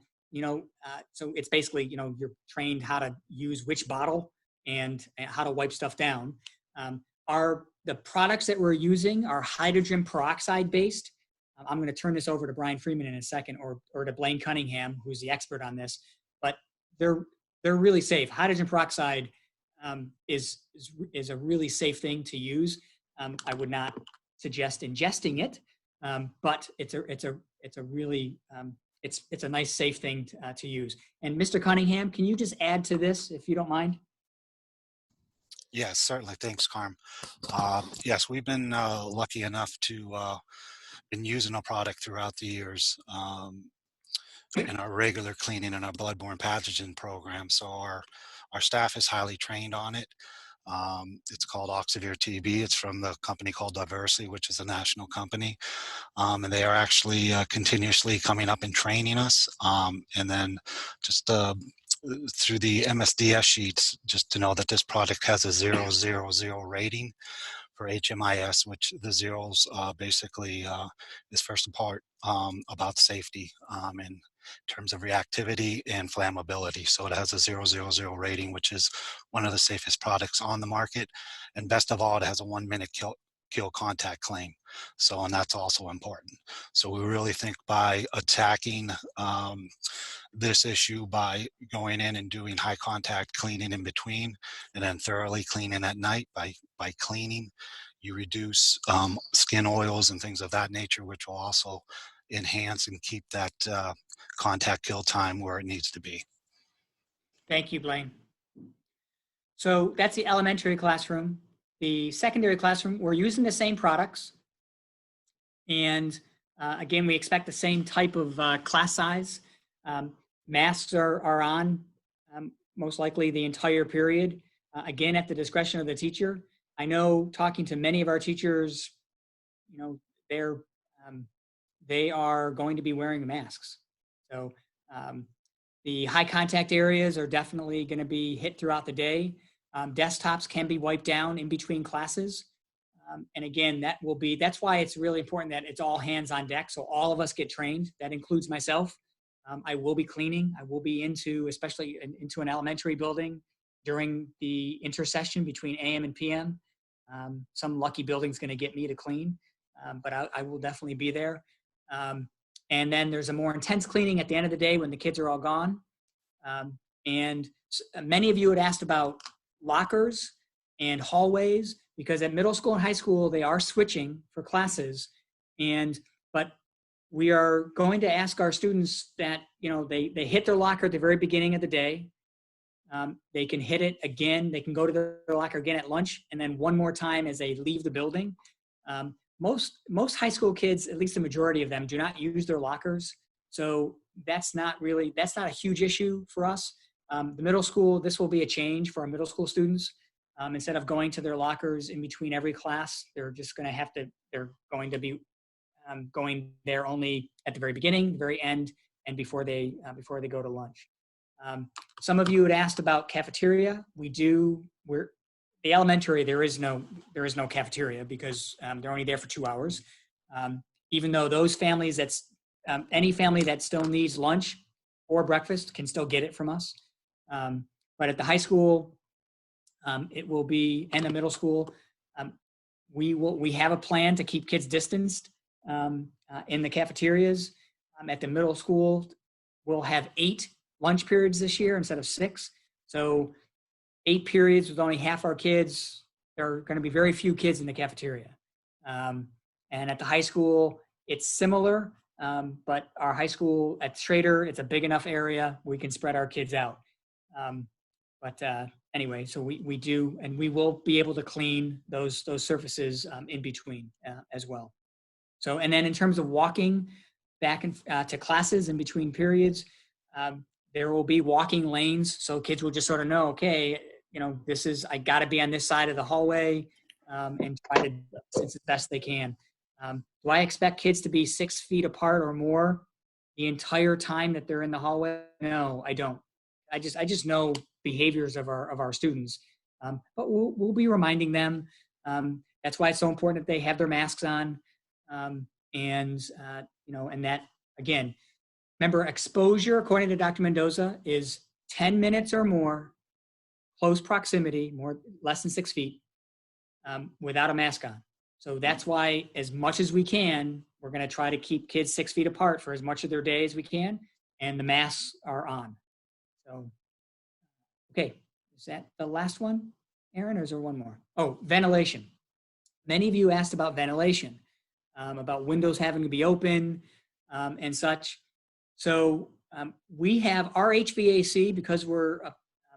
it's basically, you're trained how to use which bottle and how to wipe stuff down. The products that we're using are hydrogen peroxide based. I'm going to turn this over to Brian Freeman in a second, or to Blaine Cunningham, who's the expert on this, but they're really safe. Hydrogen peroxide is a really safe thing to use. I would not suggest ingesting it, but it's a really it's a nice safe thing to use. And Mr. Cunningham, can you just add to this if you don't mind? Yes, certainly. Thanks, Carm. Yes, we've been lucky enough to been using our product throughout the years in our regular cleaning and our bloodborne pathogen program. So our staff is highly trained on it. It's called Oxivir TB. It's from the company called Diversity, which is a national company. And they are actually continuously coming up and training us. And then just through the MSDS sheets, just to know that this product has a 000 rating for HMIS, which the zeros basically is first part about safety in terms of reactivity and flammability. So it has a 000 rating, which is one of the safest products on the market. And best of all, it has a 1 minute kill contact claim. So, and that's also important. So we really think by attacking this issue by going in and doing high contact cleaning in between, and then thoroughly cleaning at night by cleaning, you reduce skin oils and things of that nature, which will also enhance and keep that contact kill time where it needs to be. Thank you, Blaine. So that's the elementary classroom. The secondary classroom, we're using the same products. And again, we expect the same type of class size. Masks are on most likely the entire period. Again, at the discretion of the teacher. I know talking to many of our teachers, you know, they are going to be wearing masks. So the high contact areas are definitely going to be hit throughout the day. Desktops can be wiped down in between classes. And again, that's why it's really important that it's all hands on deck. So all of us get trained. That includes myself. I will be cleaning. I will be especially into an elementary building during the intercession between AM and PM. Some lucky building's going to get me to clean, but I will definitely be there. And then there's a more intense cleaning at the end of the day when the kids are all gone. And many of you had asked about lockers and hallways, because at middle school and high school, they are switching for classes. But we are going to ask our students that, you know, they hit their locker at the very beginning of the day. They can hit it again. They can go to their locker again at lunch, and then one more time as they leave the building. Most high school kids, at least the majority of them, do not use their lockers. So that's not a huge issue for us. The middle school, this will be a change for our middle school students. Instead of going to their lockers in between every class, they're going to be going there only at the very beginning, the very end, and before they go to lunch. Some of you had asked about cafeteria. The elementary, there is no cafeteria because they're only there for 2 hours. Even though those families any family that still needs lunch or breakfast can still get it from us. But at the high school, it will be, and the middle school, we have a plan to keep kids distanced in the cafeterias. At the middle school, we'll have 8 lunch periods this year instead of 6. So 8 periods with only half our kids. There are going to be very few kids in the cafeteria. And at the high school, it's similar, but our high school at Schrader, it's a big enough area we can spread our kids out. Anyway, so we do, and we will be able to clean those surfaces in between as well. So, and then in terms of walking back to classes in between periods, there will be walking lanes, so kids will just sort of know, okay, you know, I got to be on this side of the hallway and try to distance as best they can. Do I expect kids to be 6 feet apart or more the entire time that they're in the hallway? No, I don't. I just know behaviors of our students, but we'll be reminding them. That's why it's so important that they have their masks on, and that again. Remember, exposure, according to Dr. Mendoza, is 10 minutes or more, close proximity, less than 6 feet, without a mask on. So that's why, as much as we can, we're going to try to keep kids 6 feet apart for as much of their day as we can, and the masks are on. So, okay, is that the last one, Aaron, or is there one more? Oh, ventilation. Many of you asked about ventilation, about windows having to be open and such. So we have our HVAC, because we're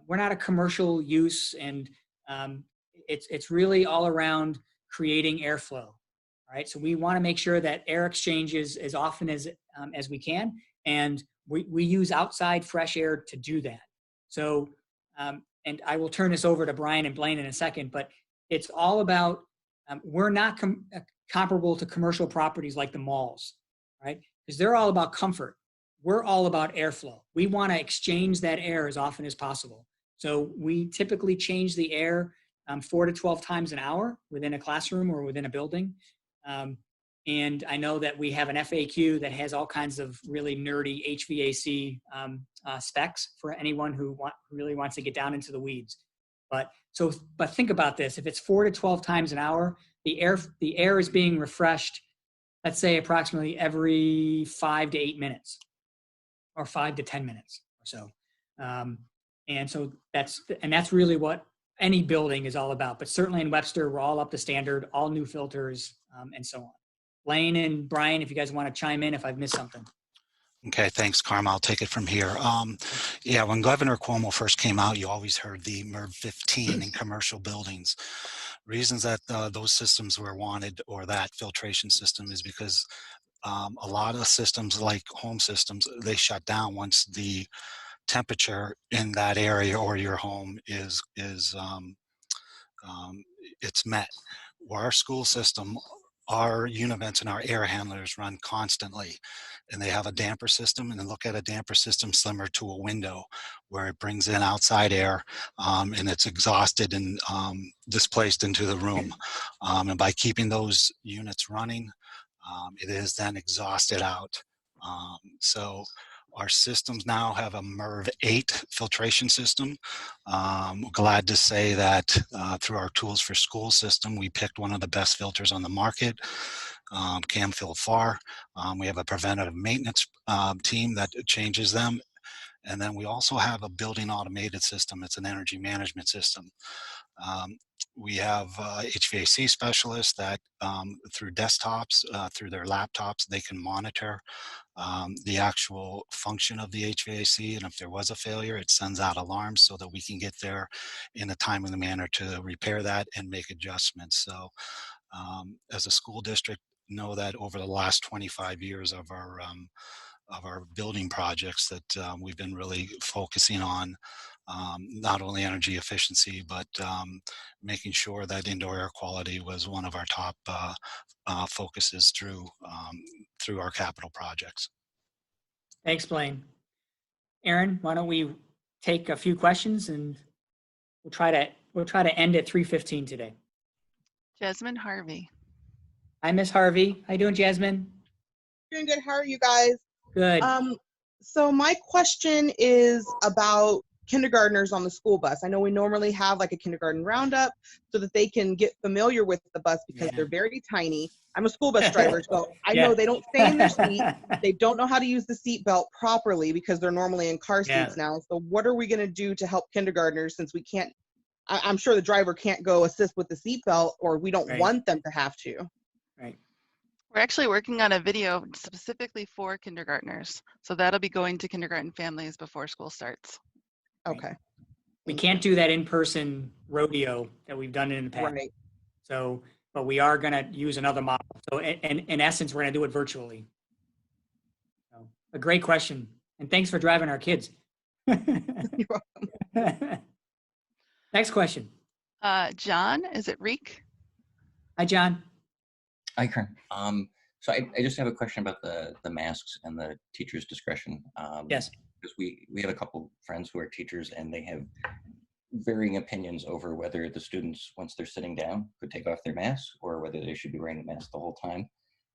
not a commercial use, and it's really all around creating airflow. All right, so we want to make sure that air exchanges as often as we can, and we use outside fresh air to do that. So, and I will turn this over to Brian and Blaine in a second, but it's all about we're not comparable to commercial properties like the malls, right? Because they're all about comfort. We're all about airflow. We want to exchange that air as often as possible. So we typically change the air 4 to 12 times an hour within a classroom or within a building. And I know that we have an FAQ that has all kinds of really nerdy HVAC specs for anyone who really wants to get down into the weeds. But think about this: if it's 4 to 12 times an hour, the air is being refreshed, let's say approximately every 5 to 8 minutes. Or 5 to 10 minutes or so. And so that's really what any building is all about. But certainly in Webster, we're all up to standard, all new filters, and so on. Blaine and Brian, if you guys want to chime in if I've missed something. Okay, thanks, Karma. I'll take it from here. Yeah, when Governor Cuomo first came out, you always heard the MERV 15 in commercial buildings. Reasons that those systems were wanted, or that filtration system, is because a lot of systems, like home systems, they shut down once the temperature in that area or your home is it's met. Where our school system, our univents and our air handlers run constantly, and they have a damper system, and they look at a damper system similar to a window where it brings in outside air, and it's exhausted and displaced into the room. And by keeping those units running, it is then exhausted out. So our systems now have a MERV 8 filtration system. Glad to say that through our Tools for School system, we picked one of the best filters on the market, Penfield FAR. We have a preventative maintenance team that changes them. And then we also have a building automated system. It's an energy management system. We have HVAC specialists that through desktops, through their laptops, they can monitor the actual function of the HVAC, and if there was a failure, it sends out alarms so that we can get there in a timely manner to repair that and make adjustments. So as a school district, know that over the last 25 years of our building projects that we've been really focusing on not only energy efficiency, but making sure that indoor air quality was one of our top focuses through our capital projects. Thanks, Blaine. Aaron, why don't we take a few questions, and we'll try to end at 3:15 today. Jasmine Harvey. Hi, Miss Harvey. How you doing, Jasmine? Doing good. How are you guys? Good. So my question is about kindergartners on the school bus. I know we normally have like a kindergarten roundup so that they can get familiar with the bus because they're very tiny. I'm a school bus driver, so I know they don't stay in their seat. They don't know how to use the seat belt properly because they're normally in car seats now. So what are we going to do to help kindergartners, since we can't, I'm sure the driver can't go assist with the seat belt, or we don't want them to have to. Right. We're actually working on a video specifically for kindergartners. So that'll be going to kindergarten families before school starts. Okay. We can't do that in-person rodeo that we've done in the past. Right. So, but we are going to use another model. So in essence, we're going to do it virtually. So, a great question. And thanks for driving our kids. You're welcome. Next question. John, is it Reek? Hi, John. Hi, Karen. So I just have a question about the masks and the teacher's discretion. Yes. Because we have a couple friends who are teachers, and they have varying opinions over whether the students, once they're sitting down, could take off their masks or whether they should be wearing a mask the whole time.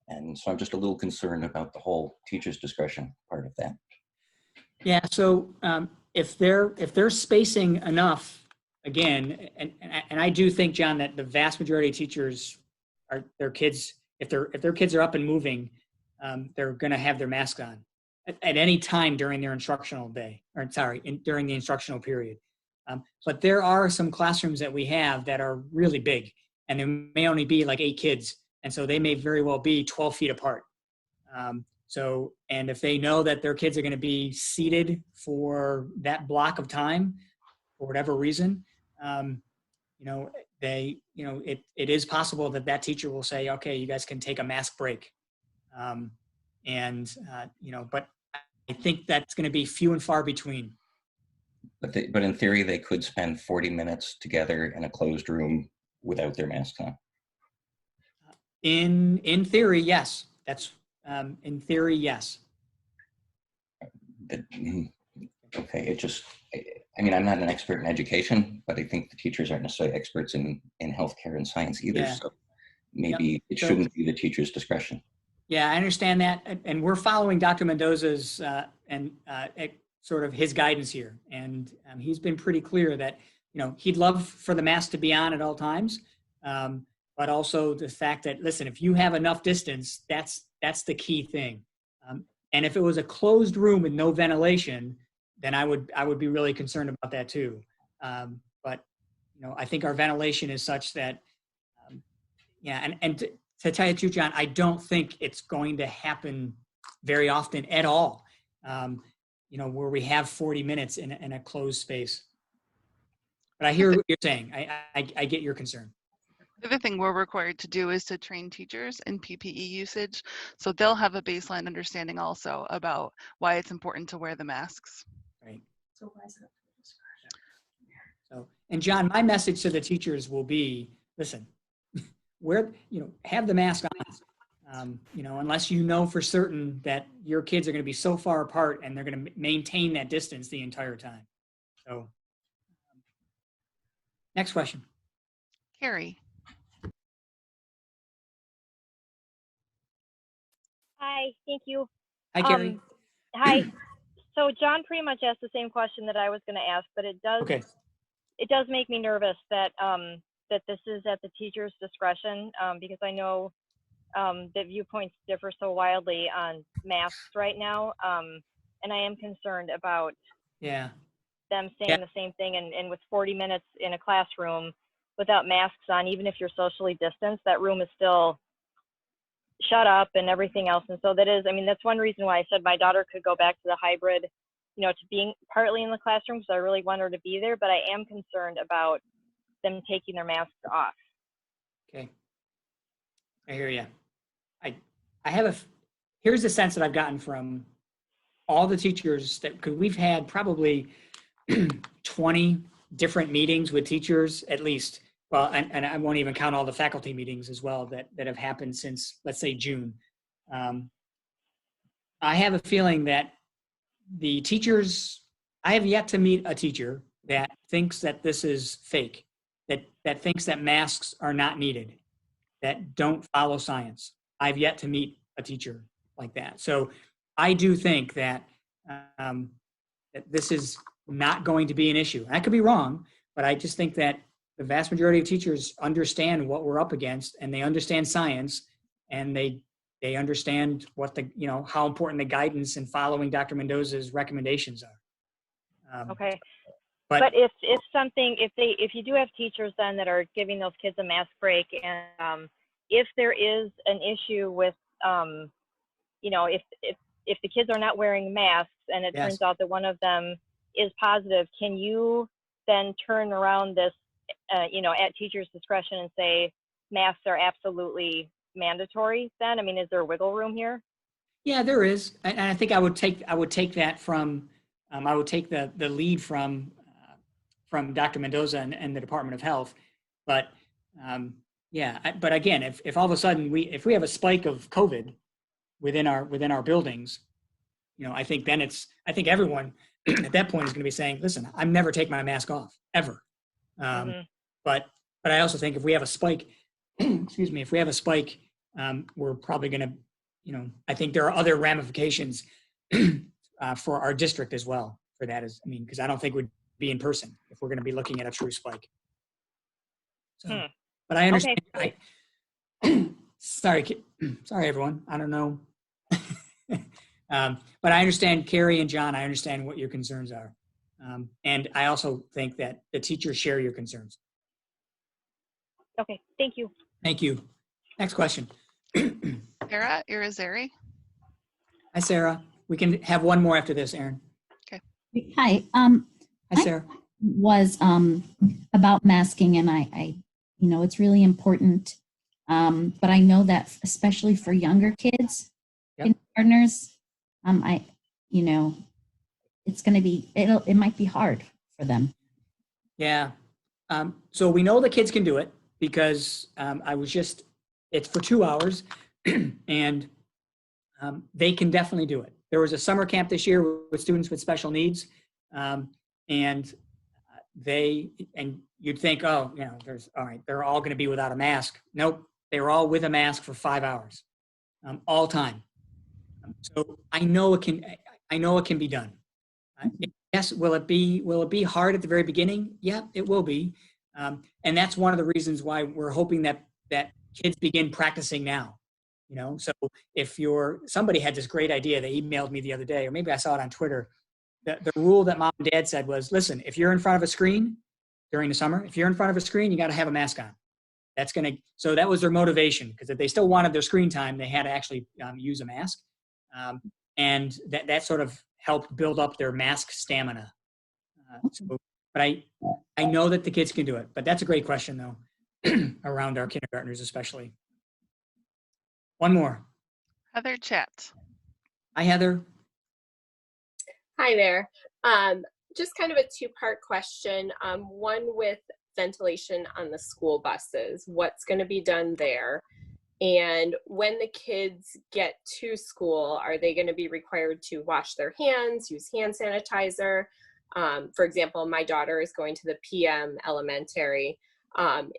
And so I'm just a little concerned about the whole teacher's discretion part of that. Yeah. So if they're spacing enough, again, and I do think, John, that the vast majority of teachers are their kids. If their kids are up and moving, they're going to have their masks on at any time during their instructional day, or during the instructional period. But there are some classrooms that we have that are really big, and there may only be like 8 kids, and so they may very well be 12 feet apart. And if they know that their kids are going to be seated for that block of time, for whatever reason, it is possible that teacher will say, okay, you guys can take a mask break. But I think that's going to be few and far between. But in theory, they could spend 40 minutes together in a closed room without their masks on. In theory, yes. That's in theory, yes. Okay, I'm not an expert in education, but I think the teachers aren't necessarily experts in healthcare and science either. Yeah. So maybe it shouldn't be the teacher's discretion. Yeah, I understand that. And we're following Dr. Mendoza's sort of his guidance here. And he's been pretty clear that, he'd love for the mask to be on at all times. But also the fact that, listen, if you have enough distance, that's the key thing. And if it was a closed room with no ventilation, then I would be really concerned about that too. But I think our ventilation is such that, to tell you the truth, John, I don't think it's going to happen very often at all. where we have 40 minutes in a closed space. But I hear what you're saying. I get your concern. The other thing we're required to do is to train teachers in PPE usage. So they'll have a baseline understanding also about why it's important to wear the masks. Right. And John, my message to the teachers will be, listen, have the mask on, unless you know for certain that your kids are going to be so far apart and they're going to maintain that distance the entire time. So next question. Carrie. Hi, thank you. Hi, Carrie. Hi. So John pretty much asked the same question that I was going to ask, but it does make me nervous that that this is at the teacher's discretion, because I know that viewpoints differ so wildly on masks right now, and I am concerned about them saying the same thing, and with 40 minutes in a classroom without masks on, even if you're socially distanced, that room is still shut up and everything else. And so that's one reason why I said my daughter could go back to the hybrid, to being partly in the classroom, because I really want her to be there, but I am concerned about them taking their masks off. Okay. I hear you. Here's the sense that I've gotten from all the teachers because we've had probably 20 different meetings with teachers at least. Well, and I won't even count all the faculty meetings as well that have happened since, let's say, June. I have a feeling that the teachers, I have yet to meet a teacher that thinks that this is fake, that thinks that masks are not needed, that don't follow science. I've yet to meet a teacher like that. So I do think that, that this is not going to be an issue. I could be wrong, but I just think that the vast majority of teachers understand what we're up against, and they understand science, and they understand what how important the guidance and following Dr. Mendoza's recommendations are. Okay. But if you do have teachers then that are giving those kids a mask break, and if there is an issue with, if the kids are not wearing masks and it turns out that one of them is positive, can you then turn around this, at teachers' discretion and say masks are absolutely mandatory then? I mean, is there wiggle room here? Yeah, there is. And I think I would take that from, I would take the lead from Dr. Mendoza and the Department of Health. But but again, if all of a sudden if we have a spike of COVID within our buildings, I think everyone at that point is going to be saying, listen, I'm never taking my mask off ever. But I also think if we have a spike, if we have a spike, we're probably going to, I think there are other ramifications for our district as well for that because I don't think we'd be in person if we're going to be looking at a true spike. So, but I understand. Okay. Sorry everyone. I don't know. But I understand, Carrie and John, I understand what your concerns are. And I also think that the teachers share your concerns. Okay, thank you. Thank you. Next question. Sarah Irizarry. Hi, Sarah. We can have one more after this, Erin. Okay. Hi. Hi, Sarah. Was about masking, and I it's really important. But I know that especially for younger kids, kindergartners, it's going to be, it might be hard for them. Yeah. So we know the kids can do it because it's for 2 hours and they can definitely do it. There was a summer camp this year with students with special needs, and you'd think, they're all going to be without a mask. Nope. They were all with a mask for 5 hours, all time. So I know it can be done. Yes. Will it be hard at the very beginning? Yeah, it will be. And that's one of the reasons why we're hoping that kids begin practicing now. So if somebody had this great idea, they emailed me the other day, or maybe I saw it on Twitter. The rule that mom and dad said was, listen, if you're in front of a screen during the summer, if you're in front of a screen, you got to have a mask on. So that was their motivation, because if they still wanted their screen time, they had to actually use a mask. And that sort of helped build up their mask stamina. But I know that the kids can do it. But that's a great question, though, around our kindergartners especially. One more. Heather Chat. Hi, Heather. Hi there. Just kind of a two-part question. One with ventilation on the school buses. What's going to be done there? And when the kids get to school, are they going to be required to wash their hands, use hand sanitizer? For example, my daughter is going to the PM elementary.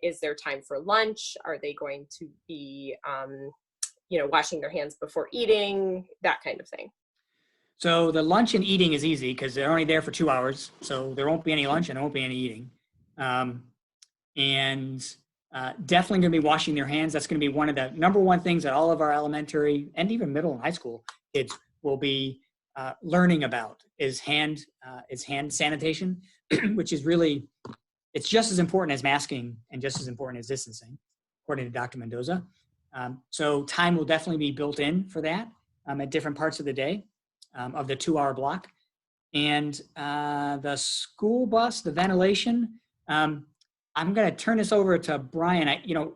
Is there time for lunch? Are they going to be, washing their hands before eating? That kind of thing. So the lunch and eating is easy because they're only there for 2 hours. So there won't be any lunch and there won't be any eating. Definitely going to be washing their hands. That's going to be one of the number one things that all of our elementary and even middle and high school kids will be learning about is hand sanitation, which is really, it's just as important as masking and just as important as distancing, according to Dr. Mendoza. So time will definitely be built in for that at different parts of the day of the 2 hour block. And the school bus, the ventilation, I'm going to turn this over to Brian.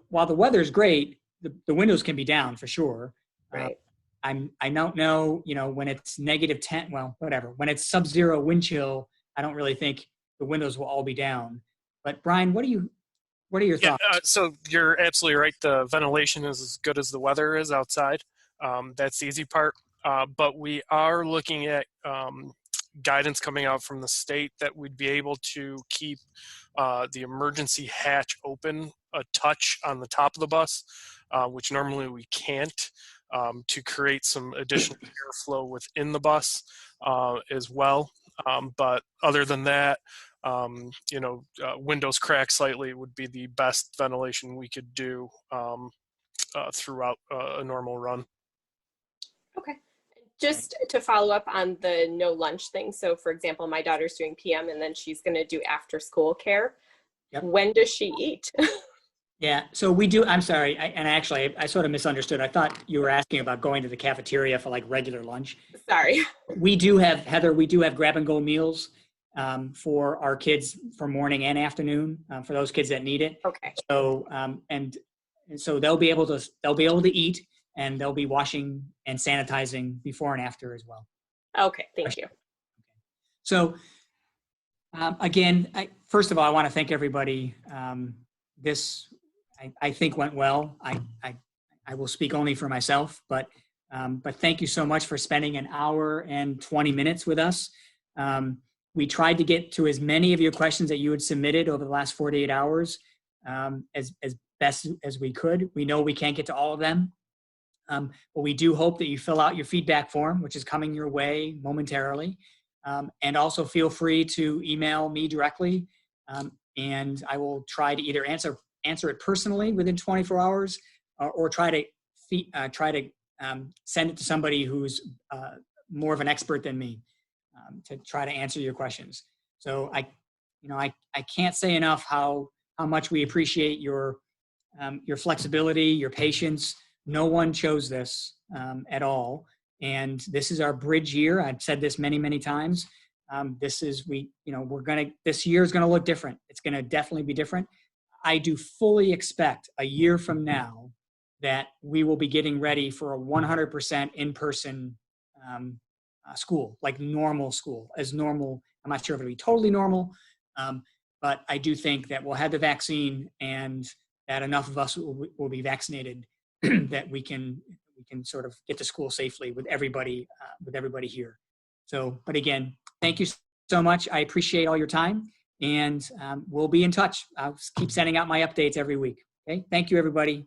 While the weather is great, the windows can be down for sure. Right. I don't know, when it's -10, well, whatever. When it's sub-zero wind chill, I don't really think the windows will all be down. But Brian, what are your thoughts? So you're absolutely right. The ventilation is as good as the weather is outside. That's the easy part. But we are looking at guidance coming out from the state that we'd be able to keep the emergency hatch open a touch on the top of the bus, which normally we can't, to create some additional airflow within the bus as well. But other than that, windows cracked slightly would be the best ventilation we could do throughout a normal run. Okay. Just to follow up on the no lunch thing. So for example, my daughter's doing PM and then she's going to do after school care. Yep. When does she eat? Yeah, so we do, I'm sorry, I sort of misunderstood. I thought you were asking about going to the cafeteria for like regular lunch. Sorry. We do have, Heather, grab and go meals for our kids for morning and afternoon for those kids that need it. Okay. So, and so they'll be able to eat and they'll be washing and sanitizing before and after as well. Okay, thank you. So again, first of all, I want to thank everybody. This, I think, went well. I will speak only for myself, but thank you so much for spending an hour and 20 minutes with us. We tried to get to as many of your questions that you had submitted over the last 48 hours as best as we could. We know we can't get to all of them, but we do hope that you fill out your feedback form, which is coming your way momentarily. And also feel free to email me directly, and I will try to either answer it personally within 24 hours, or try to send it to somebody who's more of an expert than me to try to answer your questions. So I can't say enough how much we appreciate your flexibility, your patience. No one chose this at all. And this is our bridge year. I've said this many, many times. This year is going to look different. It's going to definitely be different. I do fully expect a year from now that we will be getting ready for a 100% in-person school, like normal school, as normal. I'm not sure if it'll be totally normal, but I do think that we'll have the vaccine and that enough of us will be vaccinated that we can sort of get to school safely with everybody here. So, but again, thank you so much. I appreciate all your time, and we'll be in touch. I'll keep sending out my updates every week. Okay. Thank you, everybody.